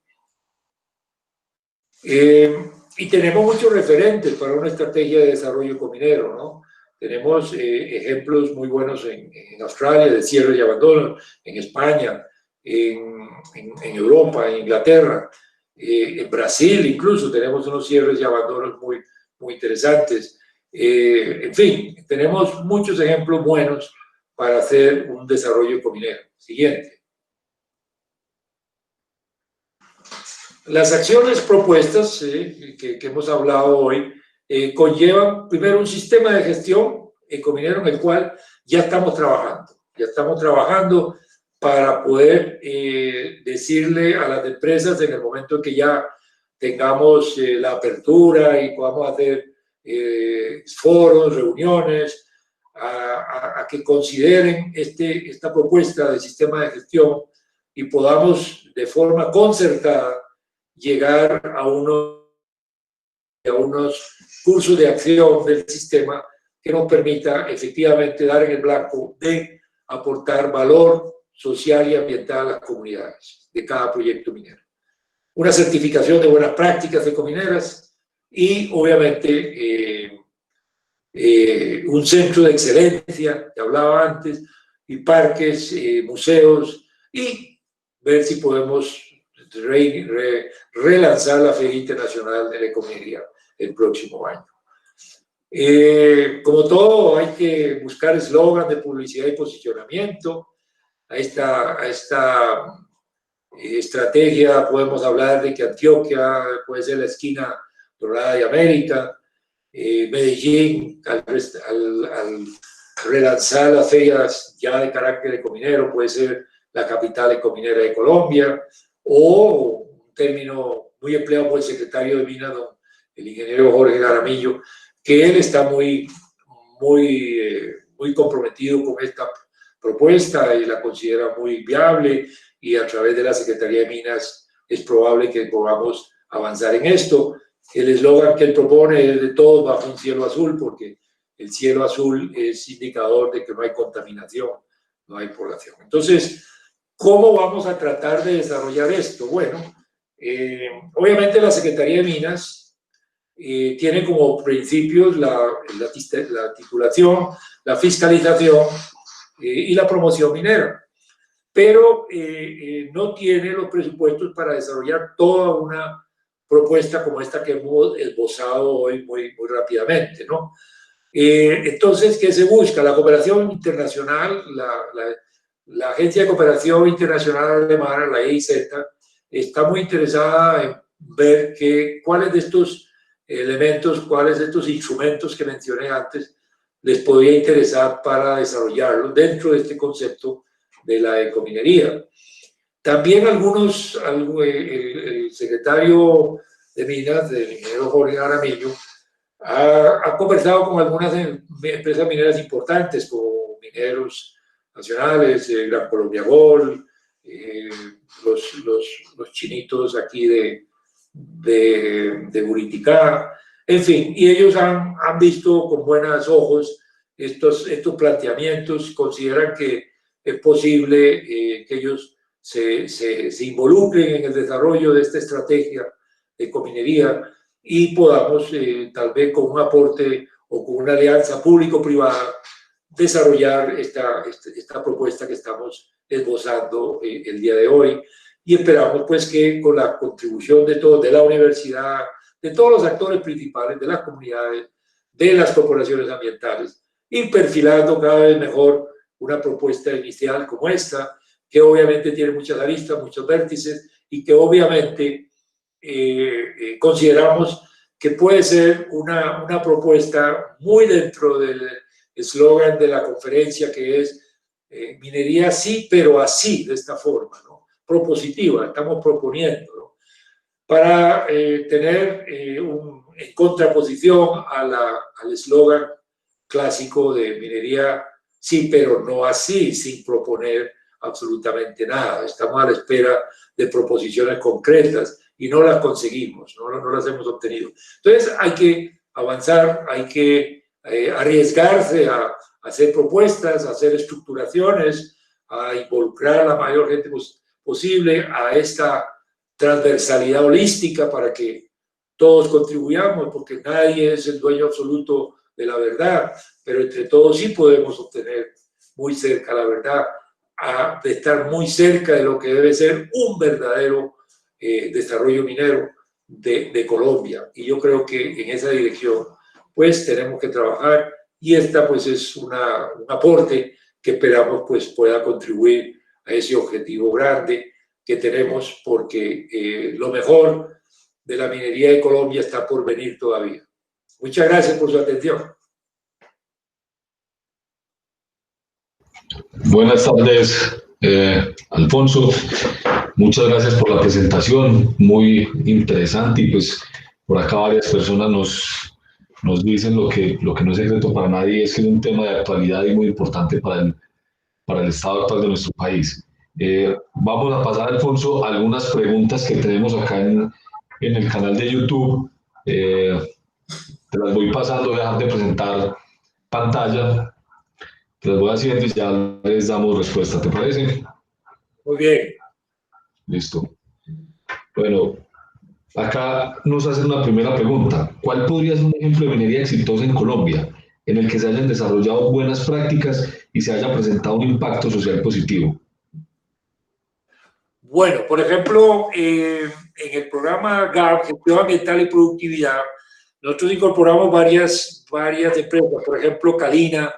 Y tenemos muchos referentes para una estrategia de desarrollo cominero, ¿no? Tenemos ejemplos muy buenos en Australia, de cierre y abandono, en España, en Europa, en Inglaterra, en Brasil incluso tenemos unos cierres y abandonos muy interesantes. En fin, tenemos muchos ejemplos buenos para hacer un desarrollo cominero. Siguiente. Las acciones propuestas que hemos hablado hoy conllevan primero un sistema de gestión ecominero en el cual ya estamos trabajando. Ya estamos trabajando para poder decirle a las empresas en el momento en que ya tengamos la apertura y podamos hacer foros, reuniones, a que consideren esta propuesta de sistema de gestión y podamos de forma concertada llegar a unos cursos de acción del sistema que nos permita efectivamente dar en el blanco de aportar valor social y ambiental a las comunidades de cada proyecto minero. Una certificación de buenas prácticas ecomineras y obviamente un centro de excelencia, que hablaba antes, y parques, museos, y ver si podemos relanzar la Feria Internacional de la Ecominería el próximo año. Como todo, hay que buscar eslogan de publicidad y posicionamiento. A esta estrategia podemos hablar de que Antioquia puede ser la esquina dorada de América, Medellín, al relanzar las ferias ya de carácter ecominero, puede ser la capital ecominera de Colombia, o un término muy empleado por el secretario de Minas, el ingeniero Jorge Jaramillo, que él está muy comprometido con esta propuesta y la considera muy viable, y a través de la Secretaría de Minas es probable que podamos avanzar en esto. El eslogan que él propone es de todos bajo un cielo azul, porque el cielo azul es indicador de que no hay contaminación, no hay población. Entonces, ¿cómo vamos a tratar de desarrollar esto? Bueno, obviamente la Secretaría de Minas tiene como principios la titulación, la fiscalización y la promoción minera, pero no tiene los presupuestos para desarrollar toda una propuesta como esta que hemos esbozado hoy muy rápidamente, ¿no? Entonces, ¿qué se busca? La cooperación internacional, la Agencia de Cooperación Internacional Alemana, la EIZ, está muy interesada en ver cuáles de estos elementos, cuáles de estos instrumentos que mencioné antes les podría interesar para desarrollarlo dentro de este concepto de la ecominería. También el secretario de Minas, el ingeniero Jorge Jaramillo, ha conversado con algunas empresas mineras importantes, como Mineros Nacionales, Gran Colombia Gold, los chinitos aquí de Buriticá, en fin, y ellos han visto con buenos ojos estos planteamientos, consideran que es posible que ellos se involucren en el desarrollo de esta estrategia de ecominería y podamos, tal vez con un aporte o con una alianza público-privada, desarrollar esta propuesta que estamos esbozando el día de hoy. Y esperamos pues que con la contribución de todos, de la universidad, de todos los actores principales, de las comunidades, de las corporaciones ambientales ir perfilando cada vez mejor una propuesta inicial como esta, que obviamente tiene muchas aristas, muchos vértices, y que obviamente consideramos que puede ser una propuesta muy dentro del eslogan de la conferencia, que es minería sí, pero así, de esta forma, ¿no? Propositiva, estamos proponiendo, ¿no? Para tener en contraposición al eslogan clásico de minería sí, pero no así, sin proponer absolutamente nada. Estamos a la espera de proposiciones concretas y no las conseguimos, no las hemos obtenido. Entonces hay que avanzar, hay que arriesgarse a hacer propuestas, a hacer estructuraciones, a involucrar a la mayor gente posible a esta transversalidad holística para que todos contribuyamos, porque nadie es el dueño absoluto de la verdad, pero entre todos sí podemos obtener muy cerca la verdad, de estar muy cerca de lo que debe ser un verdadero desarrollo minero de Colombia. Y yo creo que en esa dirección pues tenemos que trabajar, y esta pues es un aporte que esperamos pues pueda contribuir a ese objetivo grande que tenemos, porque lo mejor de la minería de Colombia está por venir todavía. Muchas gracias por su atención. Buenas tardes, Alfonso. Muchas gracias por la presentación, muy interesante, y pues por acá varias personas nos dicen lo que no es secreto para nadie, es que es un tema de actualidad y muy importante para el estado actual de nuestro país. Vamos a pasar, Alfonso, a algunas preguntas que tenemos acá en el canal de YouTube. Te las voy pasando, voy a dejar de presentar pantalla, te las voy haciendo y ya les damos respuesta, ¿te parece? Muy bien. Listo. Bueno, acá nos hacen una primera pregunta. ¿Cuál podría ser un ejemplo de minería exitosa en Colombia en el que se hayan desarrollado buenas prácticas y se haya presentado un impacto social positivo? Bueno, por ejemplo, en el programa GAP, Gestión Ambiental y Productividad, nosotros incorporamos varias empresas, por ejemplo, Calina,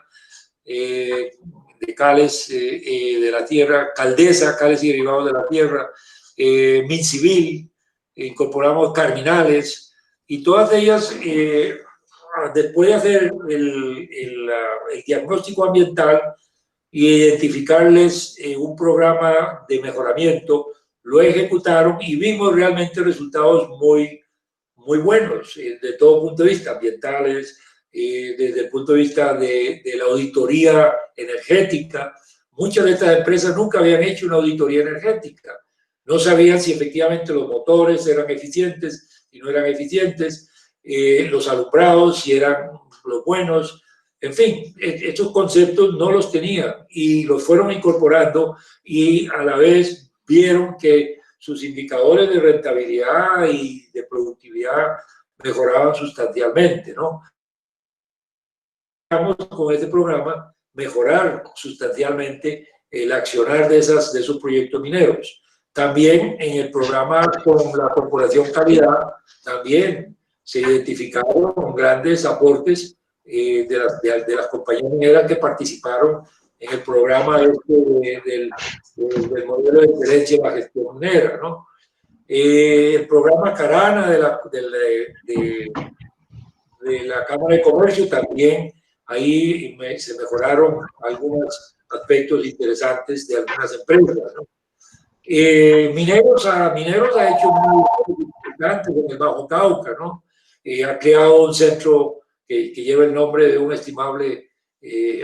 de Cales de la Tierra, Caldesa, Cales y derivados de la Tierra, Mincivil, incorporamos Carminales, y todas ellas, después de hacer el diagnóstico ambiental y identificarles un programa de mejoramiento, lo ejecutaron y vimos realmente resultados muy buenos de todo punto de vista, ambientales, desde el punto de vista de la auditoría energética. Muchas de estas empresas nunca habían hecho una auditoría energética. No sabían si efectivamente los motores eran eficientes, si no eran eficientes, los alumbrados, si eran los buenos. En fin, estos conceptos no los tenían y los fueron incorporando, y a la vez vieron que sus indicadores de rentabilidad y de productividad mejoraban sustancialmente, ¿no? Vamos con este programa mejorar sustancialmente el accionar de esos proyectos mineros. También en el programa con la Corporación Calidad también se identificaron grandes aportes de las compañías mineras que participaron en el programa del modelo de excelencia en la gestión minera, ¿no? El programa Carana de la Cámara de Comercio también, ahí se mejoraron algunos aspectos interesantes de algunas empresas, ¿no? Mineros ha hecho muy importante en el Bajo Cauca, ¿no? Ha creado un centro que lleva el nombre de un estimable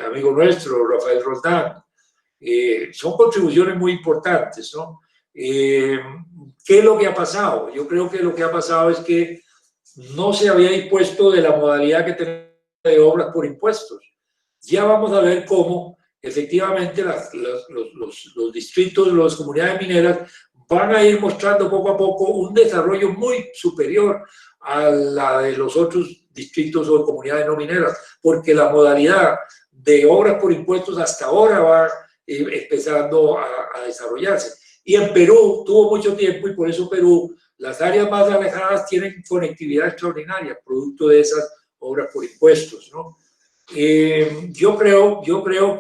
amigo nuestro, Rafael Roldán. Son contribuciones muy importantes, ¿no? ¿Qué es lo que ha pasado? Yo creo que lo que ha pasado es que no se había dispuesto de la modalidad que tenemos de obras por impuestos. Ya vamos a ver cómo efectivamente los distritos, las comunidades mineras van a ir mostrando poco a poco un desarrollo muy superior a la de los otros distritos o comunidades no mineras, porque la modalidad de obras por impuestos hasta ahora va empezando a desarrollarse. Y en Perú tuvo mucho tiempo, y por eso Perú, las áreas más alejadas tienen conectividad extraordinaria, producto de esas obras por impuestos, ¿no? Yo creo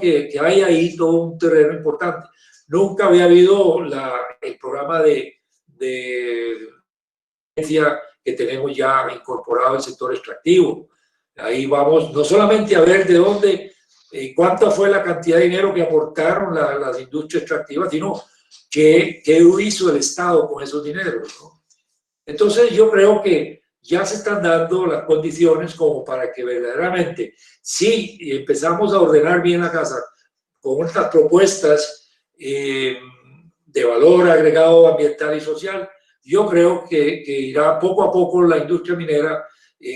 que hay ahí todo un terreno importante. Nunca había habido el programa de que tenemos ya incorporado el sector extractivo. Ahí vamos no solamente a ver de dónde, cuánta fue la cantidad de dinero que aportaron las industrias extractivas, sino qué hizo el Estado con esos dineros, ¿no? Entonces yo creo que ya se están dando las condiciones como para que verdaderamente, si empezamos a ordenar bien la casa con estas propuestas de valor agregado ambiental y social, yo creo que irá poco a poco la industria minera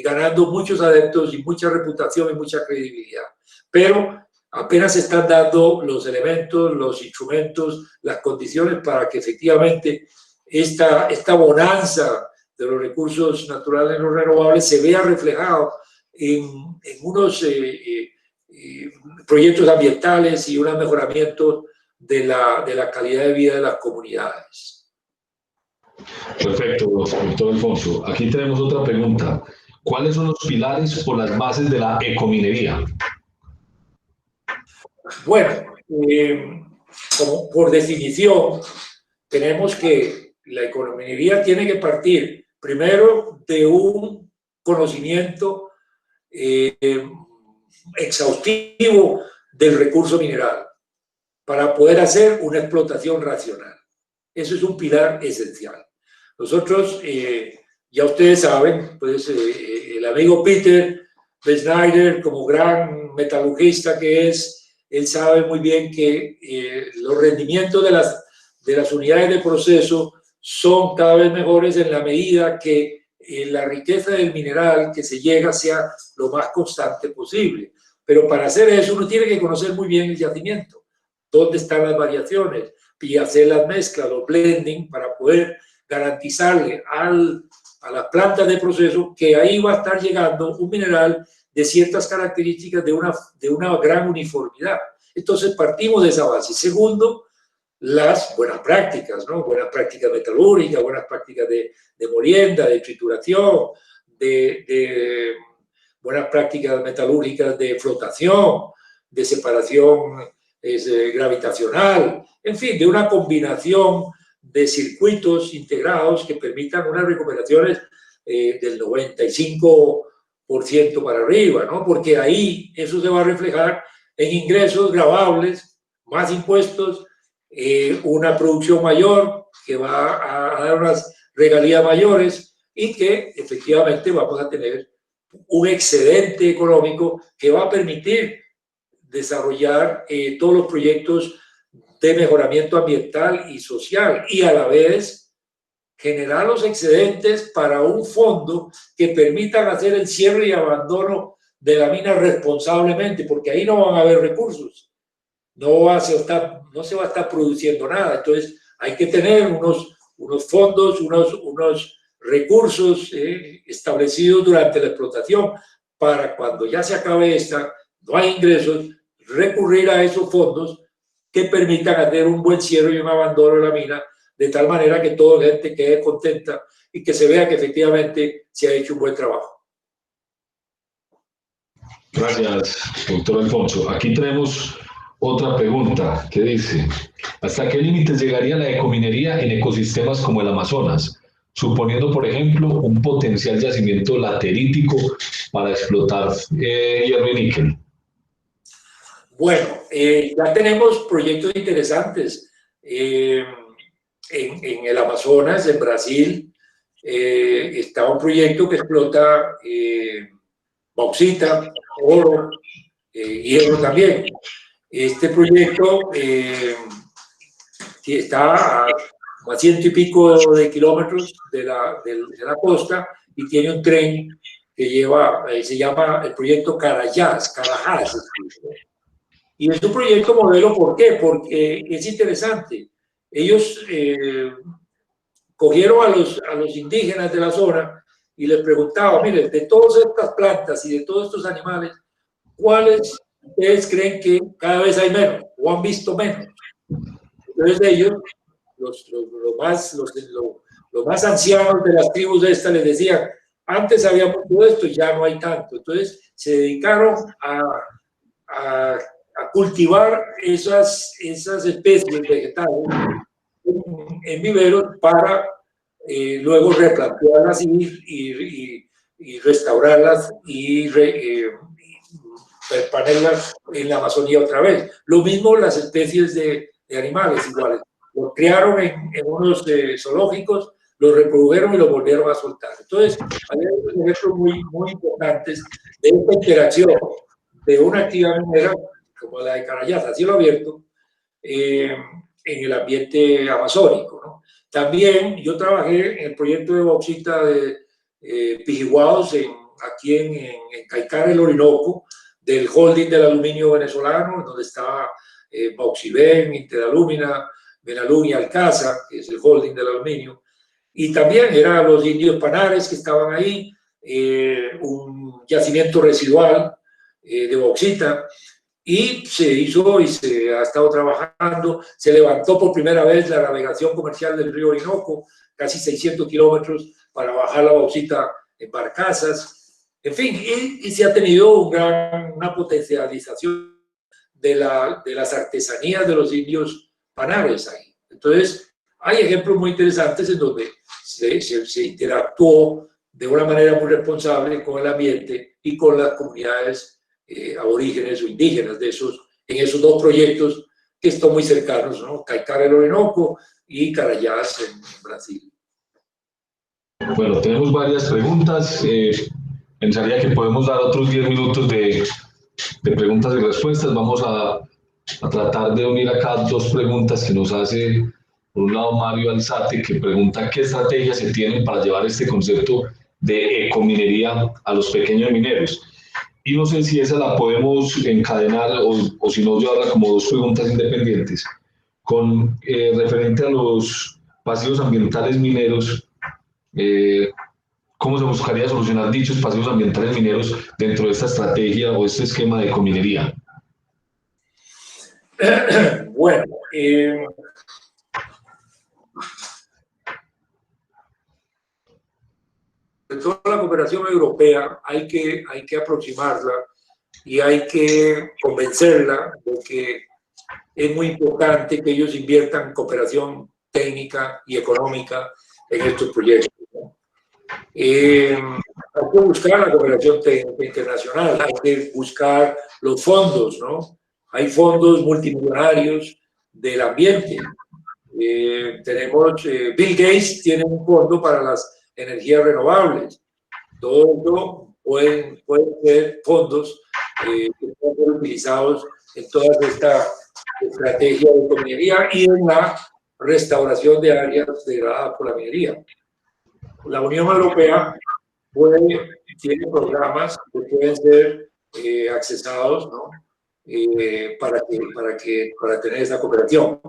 ganando muchos adeptos y mucha reputación y mucha credibilidad. Pero apenas se están dando los elementos, los instrumentos, las condiciones para que efectivamente esta bonanza de los recursos naturales no renovables se vea reflejado en unos proyectos ambientales y un mejoramiento de la calidad de vida de las comunidades. Perfecto, doctor Alfonso. Aquí tenemos otra pregunta. ¿Cuáles son los pilares o las bases de la ecominería? Bueno, como por definición, tenemos que la econominería tiene que partir primero de un conocimiento exhaustivo del recurso mineral para poder hacer una explotación racional. Eso es un pilar esencial. Nosotros, ya ustedes saben, pues el amigo Peter Schneider, como gran metalurgista que es, él sabe muy bien que los rendimientos de las unidades de proceso son cada vez mejores en la medida que la riqueza del mineral que se llega sea lo más constante posible. Pero para hacer eso uno tiene que conocer muy bien el yacimiento, dónde están las variaciones y hacer las mezclas, los blending, para poder garantizarle a las plantas de proceso que ahí va a estar llegando un mineral de ciertas características de una gran uniformidad. Entonces partimos de esa base. Segundo, las buenas prácticas, ¿no? Buenas prácticas metalúrgicas, buenas prácticas de molienda, de trituración, de buenas prácticas metalúrgicas de flotación, de separación gravitacional, en fin, de una combinación de circuitos integrados que permitan unas recuperaciones del 95% para arriba, ¿no? Porque ahí eso se va a reflejar en ingresos gravables, más impuestos, una producción mayor que va a dar unas regalías mayores y que efectivamente vamos a tener un excedente económico que va a permitir desarrollar todos los proyectos de mejoramiento ambiental y social y a la vez generar los excedentes para un fondo que permitan hacer el cierre y abandono de la mina responsablemente, porque ahí no van a haber recursos, no se va a estar produciendo nada. Entonces hay que tener unos fondos, unos recursos establecidos durante la explotación para cuando ya se acabe esta, no hay ingresos, recurrir a esos fondos que permitan hacer un buen cierre y un abandono de la mina, de tal manera que toda la gente quede contenta y que se vea que efectivamente se ha hecho un buen trabajo. Gracias, doctor Alfonso. Aquí tenemos otra pregunta que dice: ¿hasta qué límites llegaría la ecominería en ecosistemas como el Amazonas, suponiendo, por ejemplo, un potencial yacimiento laterítico para explotar hierro y níquel? Bueno, ya tenemos proyectos interesantes en el Amazonas, en Brasil. Está un proyecto que explota bauxita, oro, hierro también. Este proyecto está a 100 y pico de kilómetros de la costa y tiene un tren que lleva, se llama el proyecto Carajás. Y es un proyecto modelo, ¿por qué? Porque es interesante. Ellos cogieron a los indígenas de la zona y les preguntaban: mire, de todas estas plantas y de todos estos animales, ¿cuáles ustedes creen que cada vez hay menos o han visto menos? Entonces ellos, los más ancianos de las tribus estas les decían: Antes había mucho de esto, ya no hay tanto. Entonces se dedicaron a cultivar esas especies vegetales en viveros para luego replantearlas y restaurarlas y ponerlas en la Amazonía otra vez. Lo mismo las especies de animales iguales. Los criaron en unos zoológicos, los reprodujeron y los volvieron a soltar. Entonces, hay ejemplos muy importantes de esta interacción de una actividad minera como la de Carayás, a cielo abierto, en el ambiente amazónico, ¿no? También yo trabajé en el proyecto de bauxita de Pijiguaos, aquí en Caicara, el Orinoco, del holding del aluminio venezolano, donde estaba Bauxiben, Interalúmina, Benalún y Alcázar, que es el holding del aluminio. Y también eran los indios Panares que estaban ahí, un yacimiento residual de bauxita. Y se hizo y se ha estado trabajando, se levantó por primera vez la navegación comercial del río Orinoco, casi 600 kilómetros para bajar la bauxita en barcazas. En fin, y se ha tenido una potencialización de las artesanías de los indios Panares ahí. Entonces, hay ejemplos muy interesantes en donde se interactuó de una manera muy responsable con el ambiente y con las comunidades aborígenes o indígenas en esos dos proyectos que están muy cercanos, ¿no? Caicara, el Orinoco, y Carayás en Brasil. Bueno, tenemos varias preguntas. Pensaría que podemos dar otros 10 minutos de preguntas y respuestas. Vamos a tratar de unir acá dos preguntas que nos hace, por un lado, Mario Alzate, que pregunta qué estrategias se tienen para llevar este concepto de ecominería a los pequeños mineros. Y no sé si esa la podemos encadenar o si no llevarla como dos preguntas independientes. Con referente a los pasivos ambientales mineros, ¿cómo se buscaría solucionar dichos pasivos ambientales mineros dentro de esta estrategia o este esquema de ecominería? Bueno, de toda la cooperación europea hay que aproximarla y hay que convencerla de que es muy importante que ellos inviertan en cooperación técnica y económica en estos proyectos, ¿no? Hay que buscar la cooperación técnica internacional, hay que buscar los fondos, ¿no? Hay fondos multimillonarios del ambiente. Tenemos, Bill Gates tiene un fondo para las energías renovables. Todo esto pueden ser fondos que pueden ser utilizados en toda esta estrategia de minería y en la restauración de áreas degradadas por la minería. La Unión Europea tiene programas que pueden ser accesados, ¿no? para tener esa cooperación.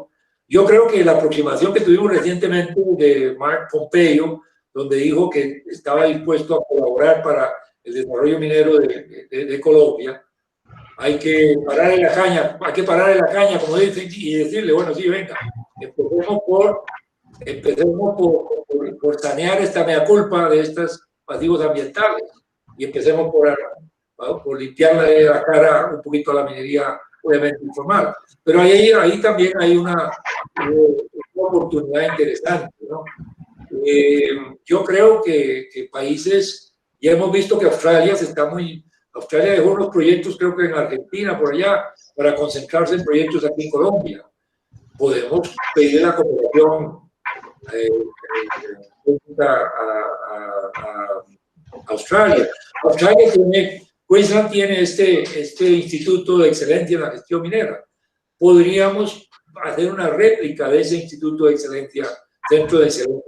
Yo creo que la aproximación que tuvimos recientemente de Mark Pompeo, donde dijo que estaba dispuesto a colaborar para el desarrollo minero de Colombia, hay que parar en la caña, como dicen, y decirle, bueno, sí, venga, empecemos por sanear esta mea culpa de estos pasivos ambientales y empecemos por limpiarle la cara un poquito a la minería, obviamente informal. Pero ahí también hay una oportunidad interesante, ¿no? Yo creo que países, ya hemos visto que Australia dejó unos proyectos, creo que en Argentina, por allá, para concentrarse en proyectos aquí en Colombia. Podemos pedir la cooperación a Australia. Queensland tiene este instituto de excelencia en la gestión minera. Podríamos hacer una réplica de ese instituto de excelencia, centro de excelencia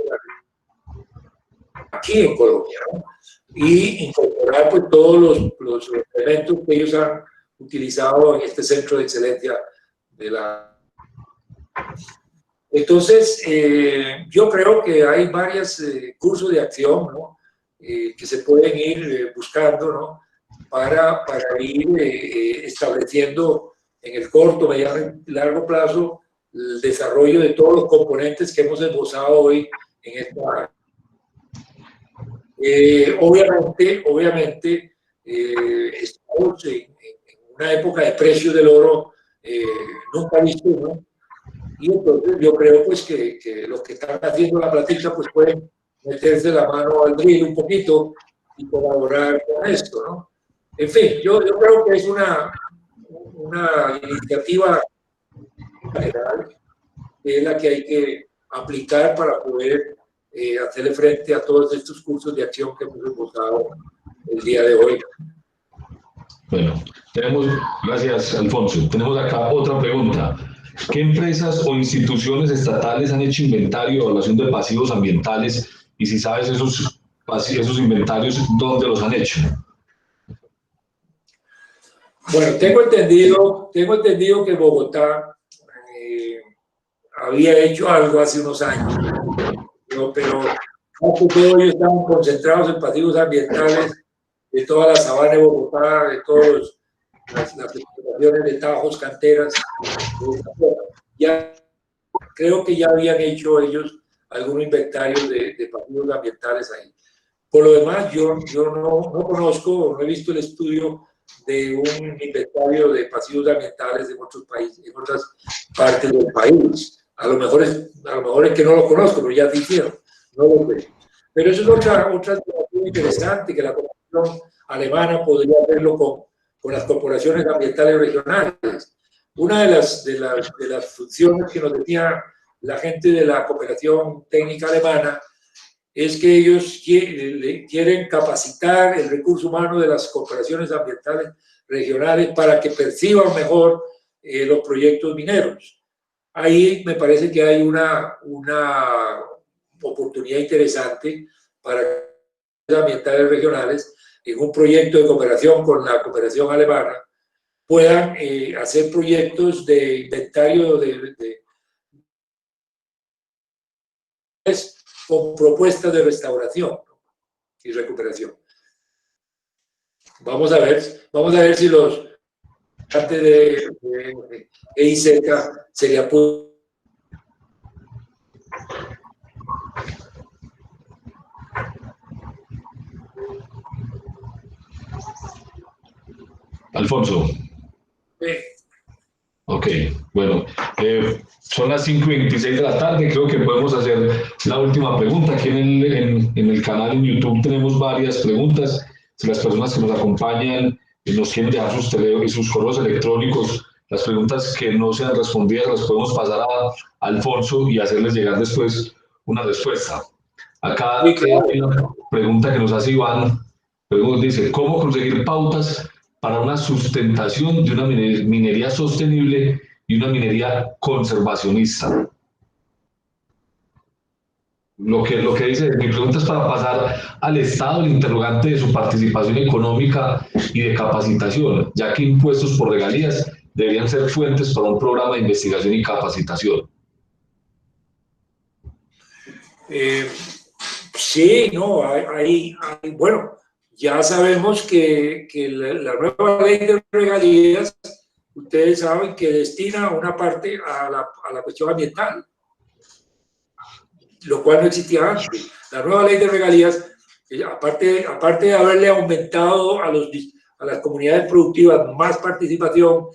aquí en Colombia, ¿no? Y incorporar pues todos los elementos que ellos han utilizado en este centro de excelencia Entonces, yo creo que hay varios cursos de acción, ¿no? Que se pueden ir buscando, ¿no? Para ir estableciendo en el corto, mediano y largo plazo el desarrollo de todos los componentes que hemos esbozado hoy en Obviamente estamos en una época de precios del oro nunca visto, ¿no? Y entonces yo creo pues que los que están haciendo la plática pues pueden meterse la mano al drill un poquito y colaborar con esto, ¿no? En fin, yo creo que es una iniciativa general que es la que hay que aplicar para poder hacerle frente a todos estos cursos de acción que hemos esbozado el día de hoy. Bueno, gracias Alfonso. Tenemos acá otra pregunta. ¿Qué empresas o instituciones estatales han hecho inventario de evaluación de pasivos ambientales? Y si sabes esos inventarios, ¿dónde los han hecho? Bueno, tengo entendido que Bogotá había hecho algo hace unos años, pero ellos estaban concentrados en pasivos ambientales de toda la sabana de Bogotá, de todas las explotaciones de tajos, canteras. Ya creo que ya habían hecho ellos algún inventario de pasivos ambientales ahí. Por lo demás, yo no conozco, no he visto el estudio de un inventario de pasivos ambientales en otros países, en otras partes del país. A lo mejor es que no lo conozco, pero ya te hicieron, no lo sé. Pero eso es otra situación interesante, que la Comisión alemana podría hacerlo con las corporaciones ambientales regionales. Una de las funciones que nos decía la gente de la cooperación técnica alemana es que ellos quieren capacitar el recurso humano de las corporaciones ambientales regionales para que perciban mejor los proyectos mineros. Ahí me parece que hay una oportunidad interesante para las ambientales regionales en un proyecto de cooperación con la cooperación alemana puedan hacer proyectos de inventario con propuestas de restauración y recuperación. Vamos a ver si los antes de EIZ sería Alfonso. Sí. Ok, bueno, son las 5:26 de la tarde, creo que podemos hacer la última pregunta. Aquí en el canal en YouTube tenemos varias preguntas. Si las personas que nos acompañan nos quieren dejar sus correos electrónicos, las preguntas que no sean respondidas las podemos pasar a Alfonso y hacerles llegar después una respuesta. Acá hay una pregunta que nos hace Iván, dice, ¿cómo conseguir pautas para una sustentación de una minería sostenible y una minería conservacionista? Lo que dice, mi pregunta es para pasar al Estado el interrogante de su participación económica y de capacitación, ya que impuestos por regalías deberían ser fuentes para un programa de investigación y capacitación. Sí, no, bueno, ya sabemos que la nueva ley de regalías, ustedes saben que destina una parte a la cuestión ambiental, lo cual no existía antes. La nueva ley de regalías, aparte de haberle aumentado a las comunidades productivas más participación,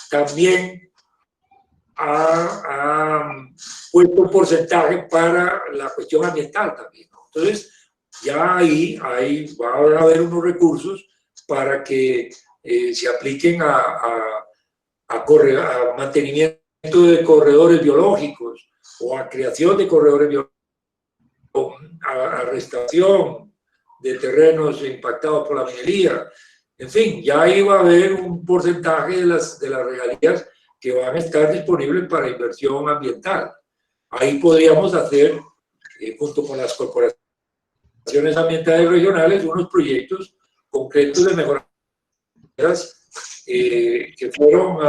también ha puesto un porcentaje para la cuestión ambiental también, ¿no? Entonces, ya ahí va a haber unos recursos para que se apliquen a mantenimiento de corredores biológicos o a creación de corredores biológicos, a restauración de terrenos impactados por la minería. En fin, ya ahí va a haber un porcentaje de las regalías que van a estar disponibles para inversión ambiental. Ahí podríamos hacer, junto con las corporaciones ambientales regionales, unos proyectos concretos de mejoras que fueron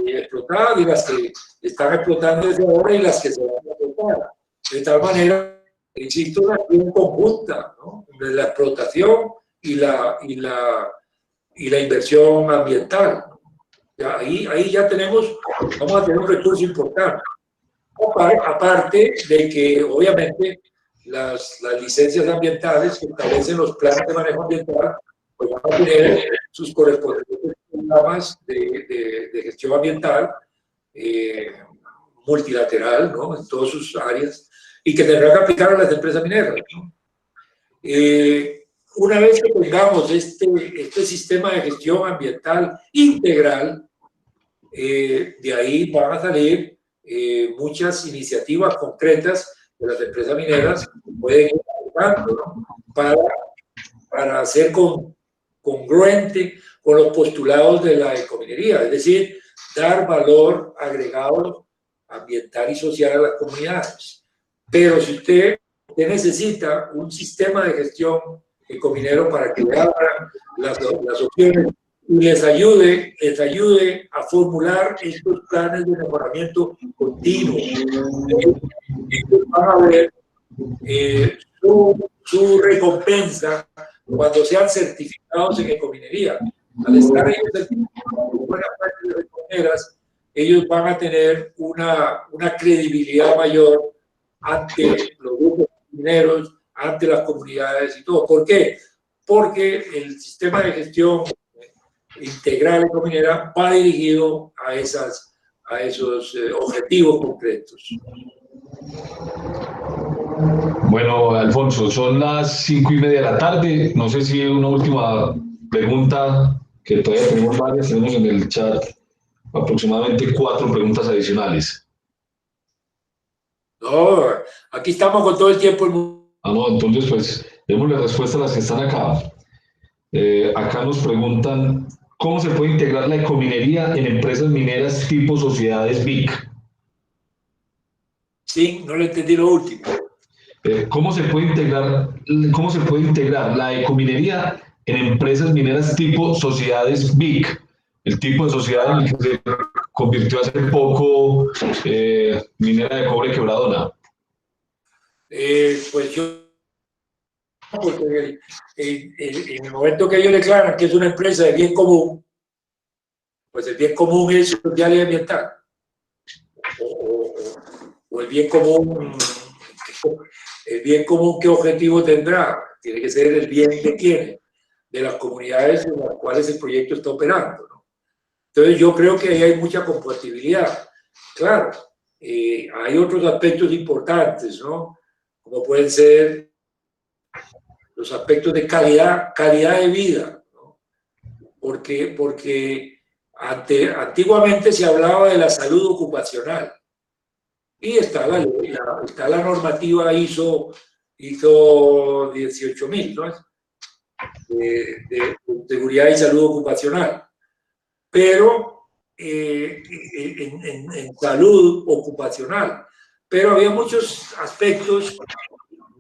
explotadas y las que están explotando desde ahora y las que se van a explotar. De tal manera, existe una acción conjunta, ¿no?, de la explotación y la inversión ambiental. Ahí ya vamos a tener un recurso importante. Aparte de que, obviamente, las licencias ambientales que establecen los planes de manejo ambiental, pues van a tener sus correspondientes programas de gestión ambiental multilateral, ¿no? En todas sus áreas, y que tendrán que aplicar a las empresas mineras, ¿no? Una vez que tengamos este sistema de gestión ambiental integral, de ahí van a salir muchas iniciativas concretas de las empresas mineras que pueden ir aplicando, ¿no? Para ser congruente con los postulados de la ecominería, es decir, dar valor agregado ambiental y social a las comunidades. Pero si usted necesita un sistema de gestión ecominero para que le abra las opciones y les ayude a formular estos planes de mejoramiento continuo. Van a ver su recompensa cuando sean certificados en ecominería. Al estar ellos certificados en buena parte de ecomineras, ellos van a tener una credibilidad mayor ante los grupos mineros, ante las comunidades y todo. ¿Por qué? Porque el sistema de gestión integral ecominera va dirigido a esos objetivos concretos. Bueno, Alfonso, son las 5:30 de la tarde. No sé si una última pregunta, que todavía tenemos varias, tenemos en el chat aproximadamente 4 preguntas adicionales. No, aquí estamos con todo el tiempo. No, entonces pues démosle respuesta a las que están acá. Acá nos preguntan, ¿cómo se puede integrar la ecominería en empresas mineras tipo sociedades BIC? Sí, no le entendí lo último. ¿Cómo se puede integrar la ecominería en empresas mineras tipo sociedades BIC? El tipo de sociedad en el que se convirtió hace poco Minera de Cobre Quebradona. Pues yo, porque en el momento que ellos declaran que es una empresa de bien común, pues el bien común es social y ambiental. O el bien común, ¿qué objetivo tendrá? Tiene que ser el bien de quién, de las comunidades en las cuales el proyecto está operando, ¿no? Entonces yo creo que ahí hay mucha compatibilidad. Claro, hay otros aspectos importantes, ¿no? Como pueden ser los aspectos de calidad de vida, ¿no? Porque antiguamente se hablaba de la salud ocupacional y está la normativa ISO 18.000, ¿no? De seguridad y salud ocupacional. Pero en salud ocupacional. Pero había muchos aspectos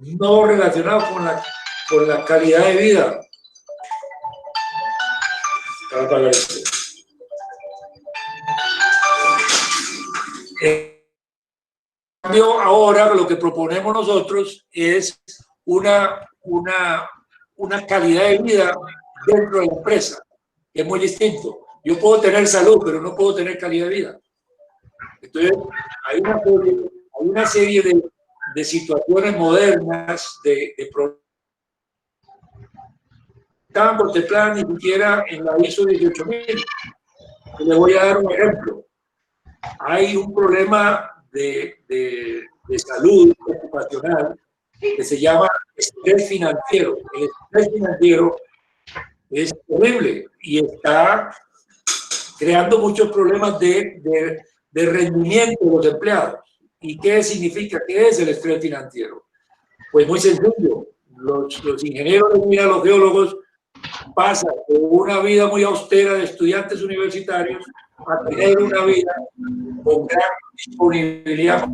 no relacionados con la calidad de vida. En cambio, ahora lo que proponemos nosotros es una calidad de vida dentro de la empresa, que es muy distinto. Yo puedo tener salud, pero no puedo tener calidad de vida. Entonces, hay una serie de situaciones modernas, de problemas. Estaban contempladas ni siquiera en la ISO 18.000. Le voy a dar un ejemplo. Hay un problema de salud ocupacional que se llama estrés financiero. El estrés financiero es terrible y está creando muchos problemas de rendimiento de los empleados. ¿Y qué significa? ¿Qué es el estrés financiero? Pues muy sencillo. Los ingenieros de mina, los geólogos, pasan de una vida muy austera de estudiantes universitarios a tener una vida con gran disponibilidad.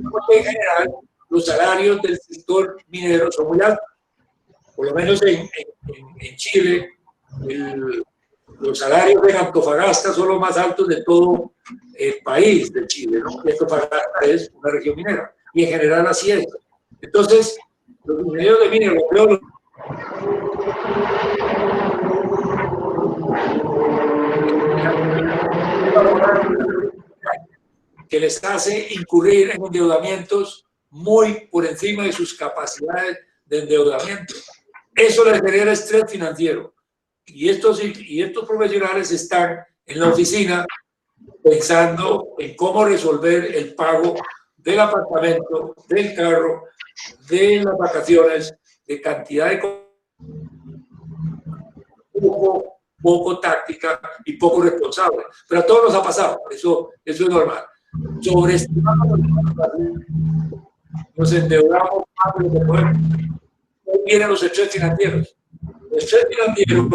Porque en general los salarios del sector minero son muy altos. Por lo menos en Chile, los salarios de Antofagasta son los más altos de todo el país de Chile, ¿no? Antofagasta es una región minera y en general así es. Entonces, los ingenieros de mina, los geólogos, que les hace incurrir en endeudamientos muy por encima de sus capacidades de endeudamiento. Eso les genera estrés financiero. Y estos profesionales están en la oficina pensando en cómo resolver el pago del apartamento, del carro, de las vacaciones, de cantidad de poco táctica y poco responsable. Pero a todos nos ha pasado, eso es normal. Sobreestimamos, nos endeudamos más de lo que podemos. Ahí vienen los estrés financieros. El estrés financiero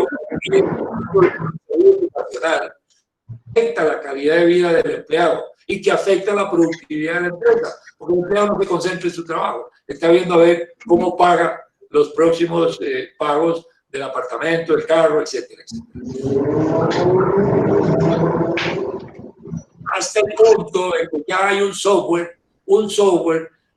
afecta la calidad de vida del empleado y que afecta la productividad de la empresa, porque el empleado no se concentra en su trabajo, está viendo a ver cómo paga los próximos pagos del apartamento, del carro, etcétera, etcétera. Hasta el punto en que ya hay un software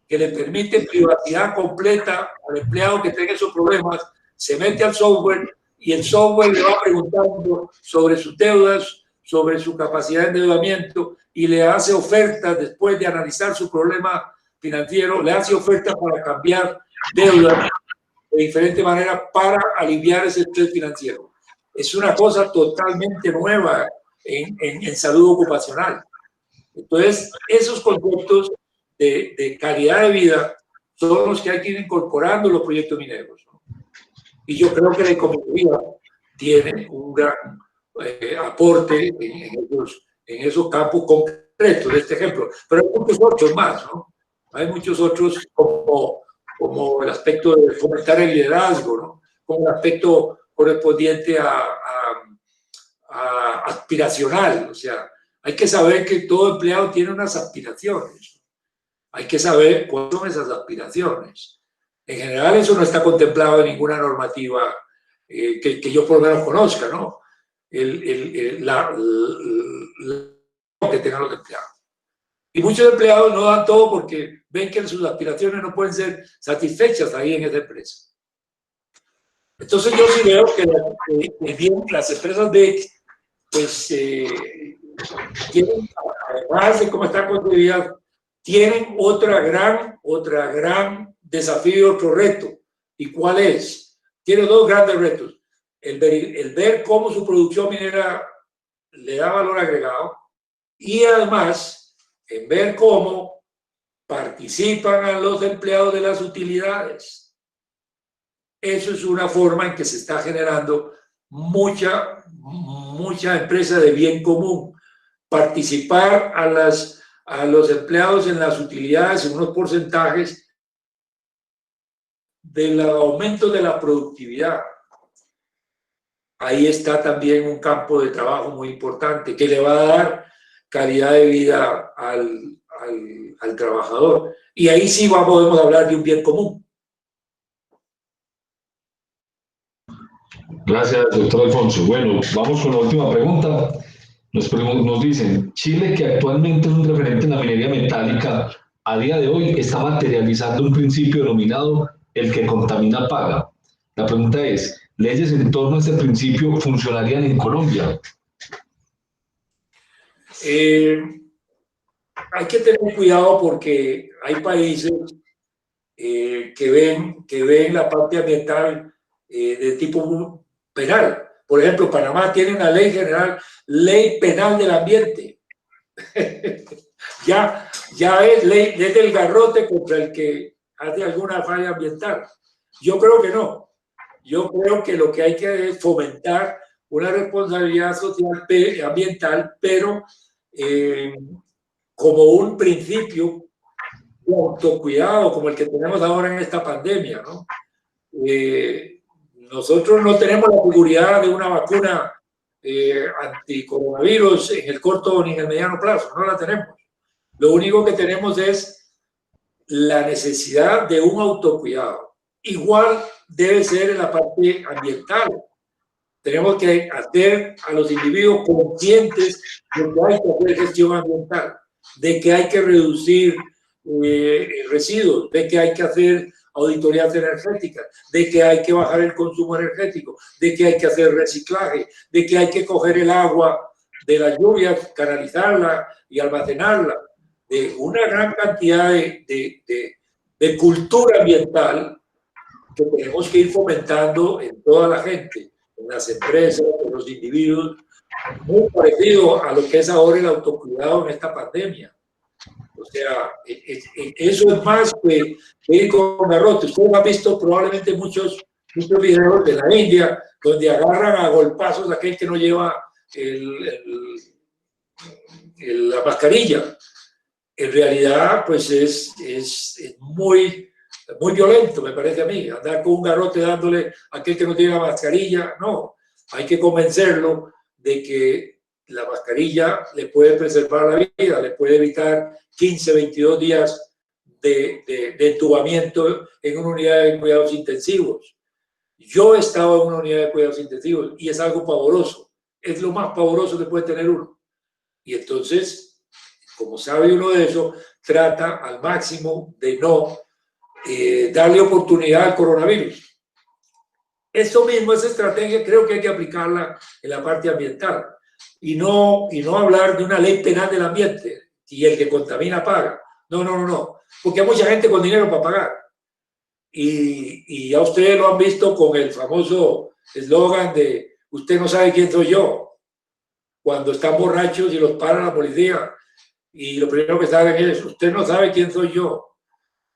que le permite privacidad completa al empleado que tenga esos problemas, se mete al software y el software le va preguntando sobre sus deudas, sobre su capacidad de endeudamiento y le hace ofertas después de analizar su problema financiero, le hace ofertas para cambiar deudas de diferente manera para aliviar ese estrés financiero. Es una cosa totalmente nueva en salud ocupacional. Entonces, esos conceptos de calidad de vida son los que hay que ir incorporando en los proyectos mineros, ¿no? Y yo creo que la economía tiene un gran aporte en esos campos concretos de este ejemplo. Pero hay muchos otros más, ¿no? Hay muchos otros como el aspecto de fomentar el liderazgo, ¿no? Como el aspecto correspondiente a aspiracional. O sea, hay que saber que todo empleado tiene unas aspiraciones. Hay que saber cuáles son esas aspiraciones. En general, eso no está contemplado en ninguna normativa que yo por lo menos conozca, ¿no? La que tengan los empleados. Y muchos empleados no dan todo porque ven que sus aspiraciones no pueden ser satisfechas ahí en esa empresa. Entonces yo sí veo que las empresas de pues tienen, además de cómo están construidas, tienen otra gran desafío, otro reto. ¿Y cuál es? Tiene dos grandes retos. El ver cómo su producción minera le da valor agregado y además en ver cómo participan a los empleados de las utilidades. Eso es una forma en que se está generando mucha empresa de bien común. Participar a los empleados en las utilidades en unos porcentajes del aumento de la productividad. Ahí está también un campo de trabajo muy importante que le va a dar calidad de vida al trabajador. Y ahí sí podemos hablar de un bien común. Gracias, doctor Alfonso. Bueno, vamos con la última pregunta. Nos dicen, Chile, que actualmente es un referente en la minería metálica, a día de hoy está materializando un principio denominado el que contamina paga. La pregunta es, ¿leyes en torno a este principio funcionarían en Colombia? Hay que tener cuidado porque hay países que ven la parte ambiental de tipo penal. Por ejemplo, Panamá tiene una ley general, ley penal del ambiente. ya es ley desde el garrote contra el que hace alguna falla ambiental. Yo creo que no. Yo creo que lo que hay que es fomentar una responsabilidad social ambiental, pero como un principio de autocuidado, como el que tenemos ahora en esta pandemia, ¿no? Nosotros no tenemos la seguridad de una vacuna anticoronavirus en el corto ni en el mediano plazo, no la tenemos. Lo único que tenemos es la necesidad de un autocuidado. Igual debe ser en la parte ambiental. Tenemos que hacer a los individuos conscientes de que hay que hacer gestión ambiental, de que hay que reducir residuos, de que hay que hacer auditorías energéticas, de que hay que bajar el consumo energético, de que hay que hacer reciclaje, de que hay que coger el agua de las lluvias, canalizarla y almacenarla, de una gran cantidad de de cultura ambiental que tenemos que ir fomentando en toda la gente, en las empresas, en los individuos, muy parecido a lo que es ahora el autocuidado en esta pandemia. O sea, eso es más que ir con garrote. Ustedes han visto probablemente muchos videos de la India donde agarran a golpazos a aquel que no lleva la mascarilla. En realidad, pues es muy violento, me parece a mí, andar con un garrote dándole a aquel que no tiene la mascarilla. No, hay que convencerlo de que la mascarilla le puede preservar la vida, le puede evitar 15, 22 días de entubamiento en una unidad de cuidados intensivos. Yo he estado en una unidad de cuidados intensivos y es algo pavoroso, es lo más pavoroso que puede tener uno. Y entonces, como sabe uno de eso, trata al máximo de no darle oportunidad al coronavirus. Esto mismo, esa estrategia, creo que hay que aplicarla en la parte ambiental y no hablar de una ley penal del ambiente y el que contamina paga. No, porque hay mucha gente con dinero para pagar. Y ya ustedes lo han visto con el famoso eslogan de usted no sabe quién soy yo, cuando están borrachos y los para la policía y lo primero que saben es usted no sabe quién soy yo,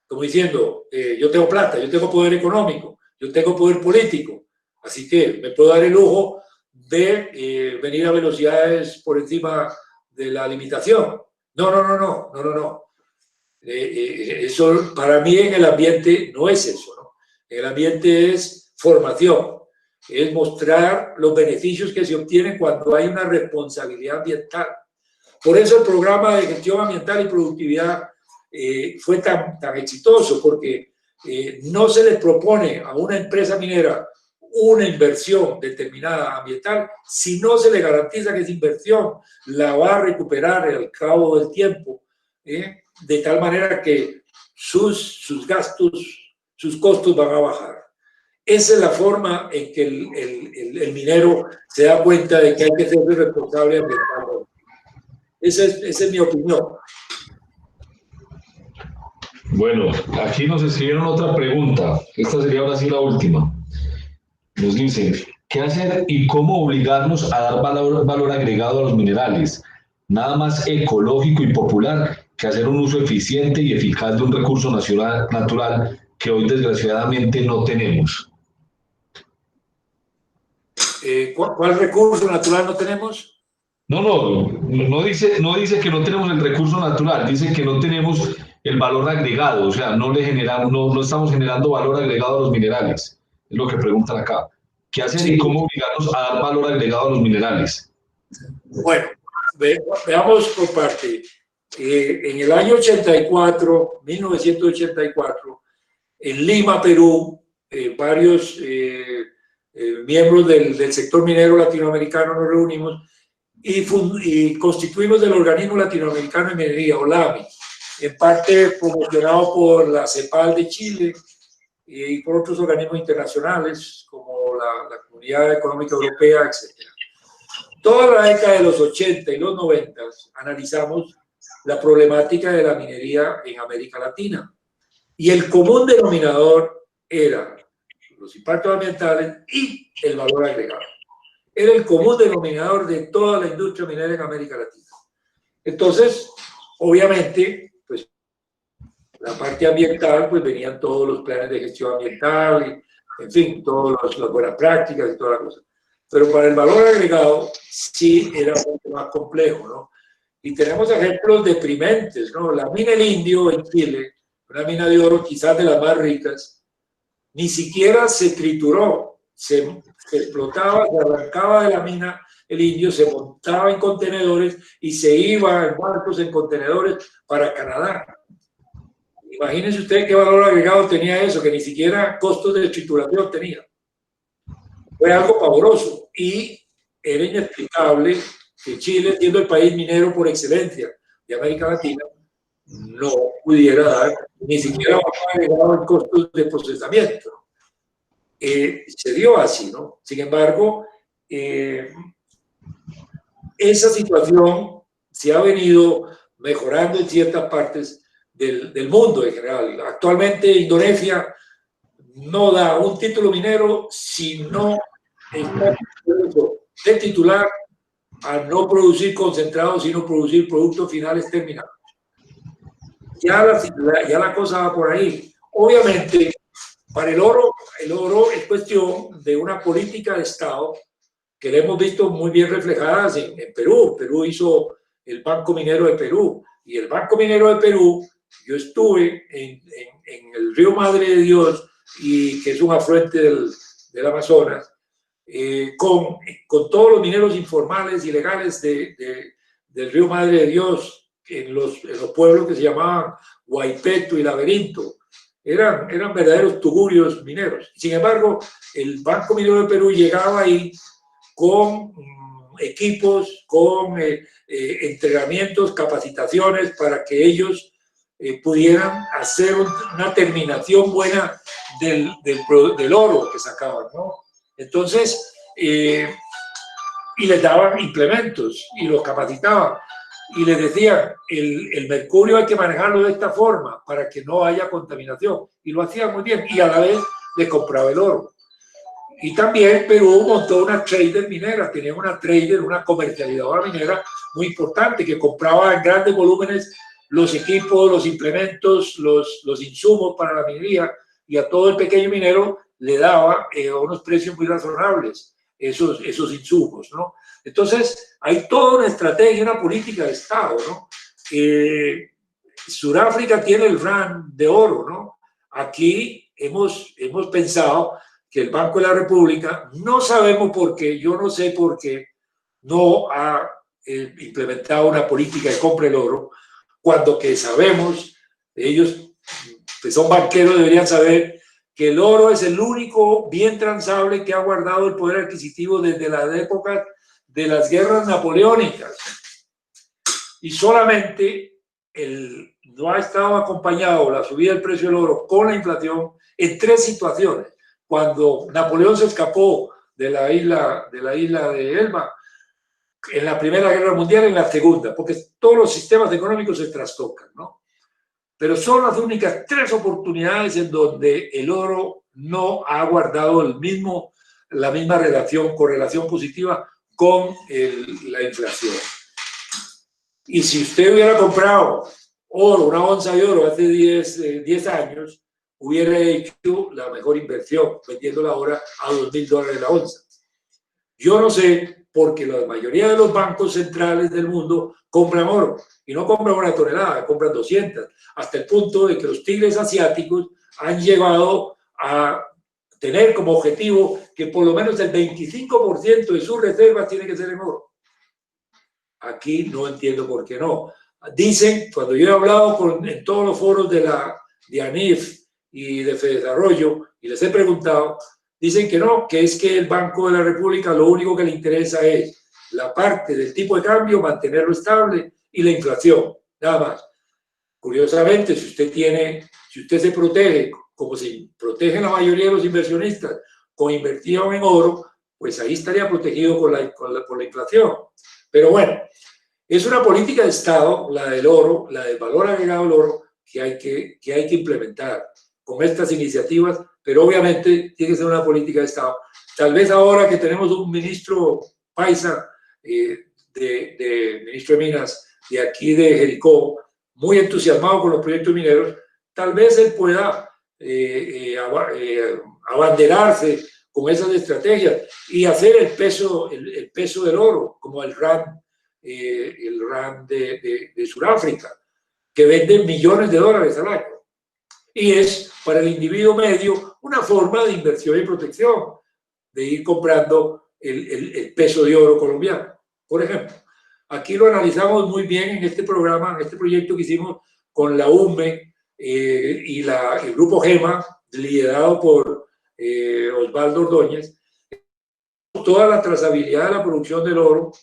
como diciendo yo tengo plata, yo tengo poder económico, yo tengo poder político, así que me puedo dar el lujo de venir a velocidades por encima de la limitación. No. Eso para mí en el ambiente no es eso, ¿no? En el ambiente es formación, es mostrar los beneficios que se obtienen cuando hay una responsabilidad ambiental. Por eso el programa de gestión ambiental y productividad fue tan exitoso, porque no se le propone a una empresa minera una inversión determinada ambiental si no se le garantiza que esa inversión la va a recuperar al cabo del tiempo, de tal manera que sus gastos, sus costos van a bajar. Esa es la forma en que el minero se da cuenta de que hay que ser responsable ambiental. Esa es mi opinión. Bueno, aquí nos escribieron otra pregunta. Esta sería ahora sí la última. Nos dicen, ¿qué hacer y cómo obligarnos a dar valor agregado a los minerales? Nada más ecológico y popular que hacer un uso eficiente y eficaz de un recurso natural que hoy desgraciadamente no tenemos. ¿Cuál recurso natural no tenemos? No dice que no tenemos el recurso natural, dice que no tenemos el valor agregado, o sea, no estamos generando valor agregado a los minerales. Es lo que preguntan acá. ¿Qué hacer y cómo obligarnos a dar valor agregado a los minerales? Bueno, veamos por parte. En el año 1984, en Lima, Perú, varios miembros del sector minero latinoamericano nos reunimos y constituimos el Organismo Latinoamericano de Minería, OLAMI, en parte promocionado por la CEPAL de Chile y por otros organismos internacionales como la Comunidad Económica Europea, etc. Toda la década de los 80 y los 90 analizamos la problemática de la minería en América Latina y el común denominador era los impactos ambientales y el valor agregado. Era el común denominador de toda la industria minera en América Latina. Entonces, obviamente, pues la parte ambiental, pues venían todos los planes de gestión ambiental, y, en fin, todas las buenas prácticas y toda la cosa. Pero para el valor agregado sí era mucho más complejo, ¿no? Y tenemos ejemplos deprimentes, ¿no? La mina El Indio en Chile, una mina de oro quizás de las más ricas, ni siquiera se trituró, se explotaba, se arrancaba de la mina El Indio, se montaba en contenedores y se iba en barcos en contenedores para Canadá. Imagínense ustedes qué valor agregado tenía eso, que ni siquiera costos de trituración tenía. Fue algo pavoroso y era inexplicable que Chile, siendo el país minero por excelencia de América Latina, no pudiera dar ni siquiera valor agregado en costos de procesamiento. Se dio así, ¿no? Sin embargo, esa situación se ha venido mejorando en ciertas partes del mundo en general. Actualmente Indonesia no da un título minero si no está de titular a no producir concentrados, sino producir productos finales terminados. Ya la cosa va por ahí. Obviamente, para el oro es cuestión de una política de Estado que la hemos visto muy bien reflejada en Perú. Perú hizo el Banco Minero de Perú, y el Banco Minero de Perú, yo estuve en el río Madre de Dios, y que es un afluente del Amazonas, con todos los mineros informales y legales del río Madre de Dios, en los pueblos que se llamaban Guaypeto y Laberinto. Eran verdaderos tugurios mineros. Sin embargo, el Banco Minero de Perú llegaba ahí con equipos, con entrenamientos, capacitaciones para que ellos pudieran hacer una terminación buena del oro que sacaban, ¿no? Entonces, y les daban implementos y los capacitaban y les decían, el mercurio hay que manejarlo de esta forma para que no haya contaminación, y lo hacían muy bien, y a la vez les compraba el oro. Y también Perú montó una trader minera, tenía una trader, una comercializadora minera muy importante que compraba en grandes volúmenes los equipos, los implementos, los insumos para la minería, y a todo el pequeño minero le daba a unos precios muy razonables esos insumos, ¿no? Entonces, hay toda una estrategia, una política de Estado, ¿no? Sudáfrica tiene el RAN de oro, ¿no? Aquí hemos pensado que el Banco de la República, no sabemos por qué, yo no sé por qué, no ha implementado una política de compra del oro, cuando que sabemos, ellos que son banqueros deberían saber que el oro es el único bien transable que ha guardado el poder adquisitivo desde las épocas de las guerras napoleónicas. Y solamente no ha estado acompañado la subida del precio del oro con la inflación en 3 situaciones. Cuando Napoleón se escapó de la isla de Elba, en la Primera Guerra Mundial, en la Segunda, porque todos los sistemas económicos se trastocan, ¿no? Pero son las únicas 3 oportunidades en donde el oro no ha guardado la misma correlación positiva con la inflación. Y si usted hubiera comprado oro, una onza de oro hace 10 años, hubiera hecho la mejor inversión, vendiéndola ahora a $2.000 la onza. Yo no sé, porque la mayoría de los bancos centrales del mundo compran oro, y no compran 1 tonelada, compran 200, hasta el punto de que los tigres asiáticos han llegado a tener como objetivo que por lo menos el 25% de sus reservas tiene que ser en oro. Aquí no entiendo por qué no. Dicen, cuando yo he hablado en todos los foros de ANIF y de Fedesarrollo, y les he preguntado, dicen que no, que es que el Banco de la República lo único que le interesa es la parte del tipo de cambio, mantenerlo estable, y la inflación, nada más. Curiosamente, si usted se protege, como se protegen la mayoría de los inversionistas, con inversión en oro, pues ahí estaría protegido por la inflación. Pero bueno, es una política de Estado, la del oro, la del valor agregado del oro, que hay que implementar con estas iniciativas, pero obviamente tiene que ser una política de Estado. Tal vez ahora que tenemos un ministro paisa, ministro de Minas, de aquí de Jericó, muy entusiasmado con los proyectos mineros, tal vez él pueda abanderarse con esas estrategias y hacer el peso del oro, como el RAN de Sudáfrica, que vende millones de dólares al año. Y es para el individuo medio una forma de inversión y protección, de ir comprando el peso de oro colombiano, por ejemplo. Aquí lo analizamos muy bien en este programa, en este proyecto que hicimos con la UME y el grupo GEMA, liderado por Osvaldo Ordóñez. Toda la trazabilidad de la producción del oro,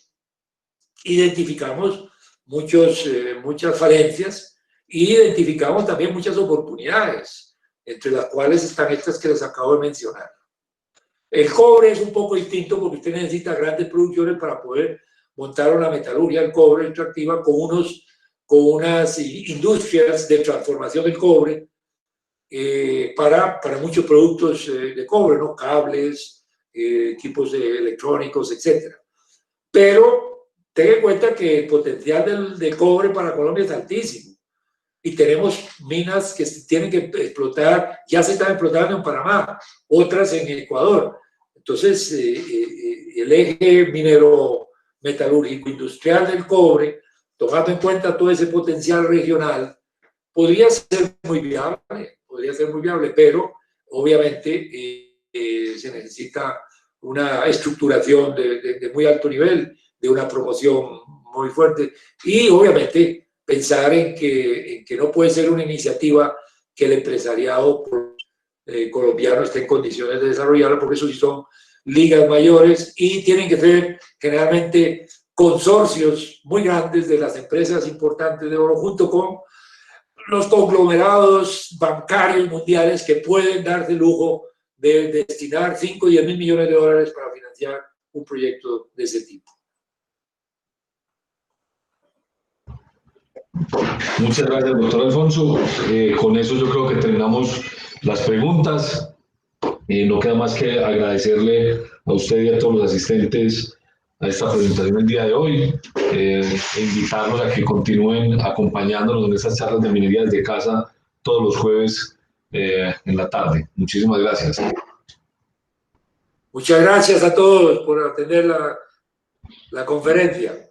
identificamos muchas falencias y identificamos también muchas oportunidades, entre las cuales están estas que les acabo de mencionar. El cobre es un poco distinto porque usted necesita grandes producciones para poder montar una metalurgia del cobre extractiva con con unas industrias de transformación del cobre para muchos productos de cobre, ¿no? Cables, equipos electrónicos, etc. Pero ten en cuenta que el potencial del cobre para Colombia es altísimo. Y tenemos minas que se tienen que explotar, ya se están explotando en Panamá, otras en Ecuador. Entonces, el eje minero metalúrgico industrial del cobre, tomando en cuenta todo ese potencial regional, podría ser muy viable, pero obviamente se necesita una estructuración de muy alto nivel, de una promoción muy fuerte y obviamente pensar en que no puede ser una iniciativa que el empresariado colombiano esté en condiciones de desarrollarlo, porque eso sí son ligas mayores y tienen que ser generalmente consorcios muy grandes de las empresas importantes de oro, junto con los conglomerados bancarios mundiales que pueden darse el lujo de destinar 5 o 10 mil millones de dólares para financiar un proyecto de ese tipo. Muchas gracias, doctor Alfonso. Con eso yo creo que terminamos las preguntas. No queda más que agradecerle a usted y a todos los asistentes a esta presentación el día de hoy e invitarlos a que continúen acompañándonos en estas charlas de minería desde casa todos los jueves en la tarde. Muchísimas gracias. Muchas gracias a todos por atender la conferencia.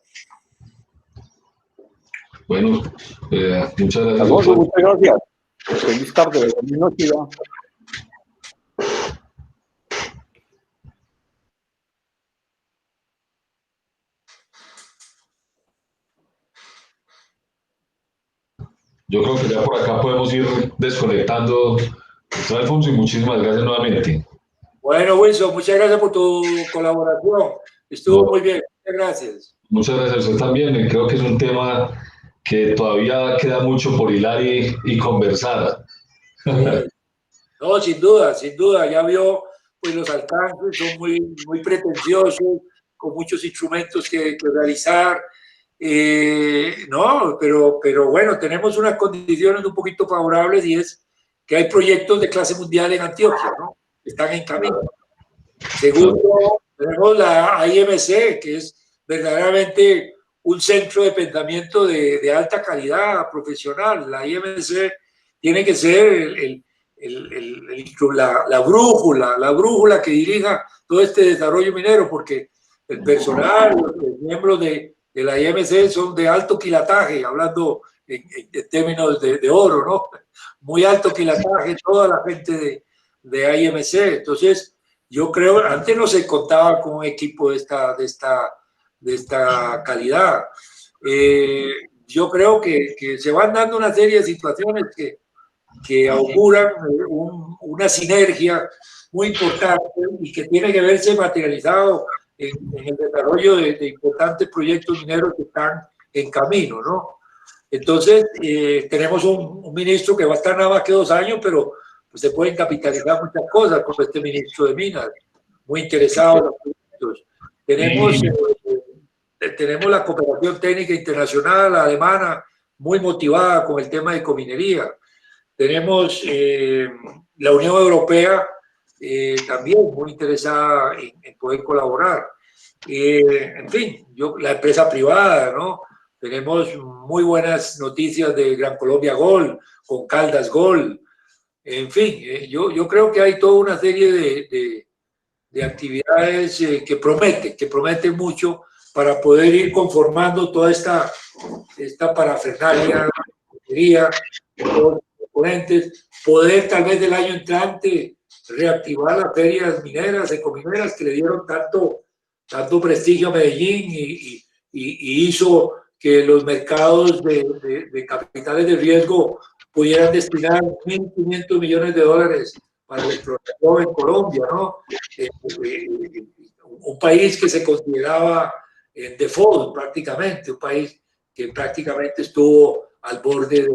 Bueno, muchas gracias. Alfonso, muchas gracias. Feliz tarde, feliz noche. Yo creo que ya por acá podemos ir desconectando. Doctor Alfonso, y muchísimas gracias nuevamente. Bueno, Wilson, muchas gracias por tu colaboración. Estuvo muy bien. Muchas gracias. Muchas gracias a usted también. Creo que es un tema que todavía queda mucho por hilar y conversar. No, sin duda, sin duda. Ya vio, pues los alcances son muy pretenciosos, con muchos instrumentos que realizar. No, pero bueno, tenemos unas condiciones un poquito favorables y es que hay proyectos de clase mundial en Antioquia, ¿no? Están en camino. Segundo, tenemos la IMC, que es verdaderamente un centro de pensamiento de alta calidad profesional. La IMC tiene que ser la brújula que dirija todo este desarrollo minero, porque el personal, los miembros de la IMC son de alto quilataje, hablando en términos de oro, ¿no? Muy alto quilataje, toda la gente de IMC. Entonces, yo creo, antes no se contaba con un equipo de esta calidad. Yo creo que se van dando una serie de situaciones que auguran una sinergia muy importante y que tiene que verse materializado en el desarrollo de importantes proyectos mineros que están en camino, ¿no? Entonces, tenemos un ministro que va a estar nada más que 2 años, pero pues, se pueden capitalizar muchas cosas con este ministro de Minas, muy interesado en los proyectos. Tenemos la cooperación técnica internacional alemana muy motivada con el tema de ecominería. Tenemos la Unión Europea también muy interesada en poder colaborar. En fin, la empresa privada, ¿no? Tenemos muy buenas noticias de Gran Colombia Gold, con Caldas Gold. En fin, yo creo que hay toda una serie de actividades que prometen mucho para poder ir conformando toda esta parafernalia, todos los componentes, poder tal vez del año entrante reactivar las ferias mineras, ecomineras que le dieron tanto prestigio a Medellín y hizo que los mercados de capitales de riesgo pudieran destinar 1.500 millones de dólares para la explotación en Colombia, ¿no? Un país que se consideraba en default prácticamente, un país que prácticamente estuvo al borde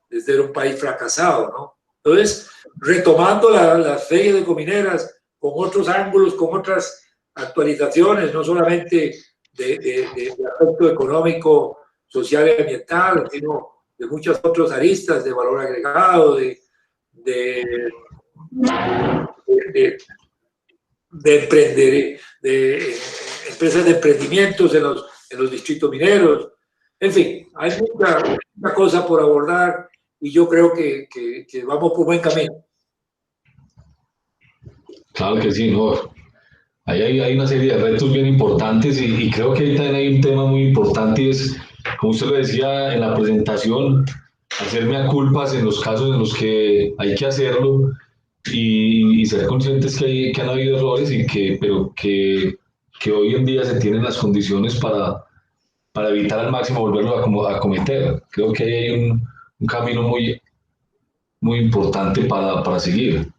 de ser un país fracasado, ¿no? Entonces, retomando las ferias de ecomineras con otros ángulos, con otras actualizaciones, no solamente de aspecto económico social y ambiental, sino de muchas otras aristas de valor agregado, de emprender, de empresas de emprendimientos en los distritos mineros. En fin, hay mucha cosa por abordar y yo creo que vamos por buen camino. Claro que sí, ¿no? Ahí hay una serie de retos bien importantes y creo que ahí también hay un tema muy importante y es, como usted lo decía en la presentación, hacerme a culpas en los casos en los que hay que hacerlo y ser conscientes que han habido errores pero que hoy en día se tienen las condiciones para evitar al máximo volverlo a cometer. Creo que ahí hay un camino muy importante para seguir.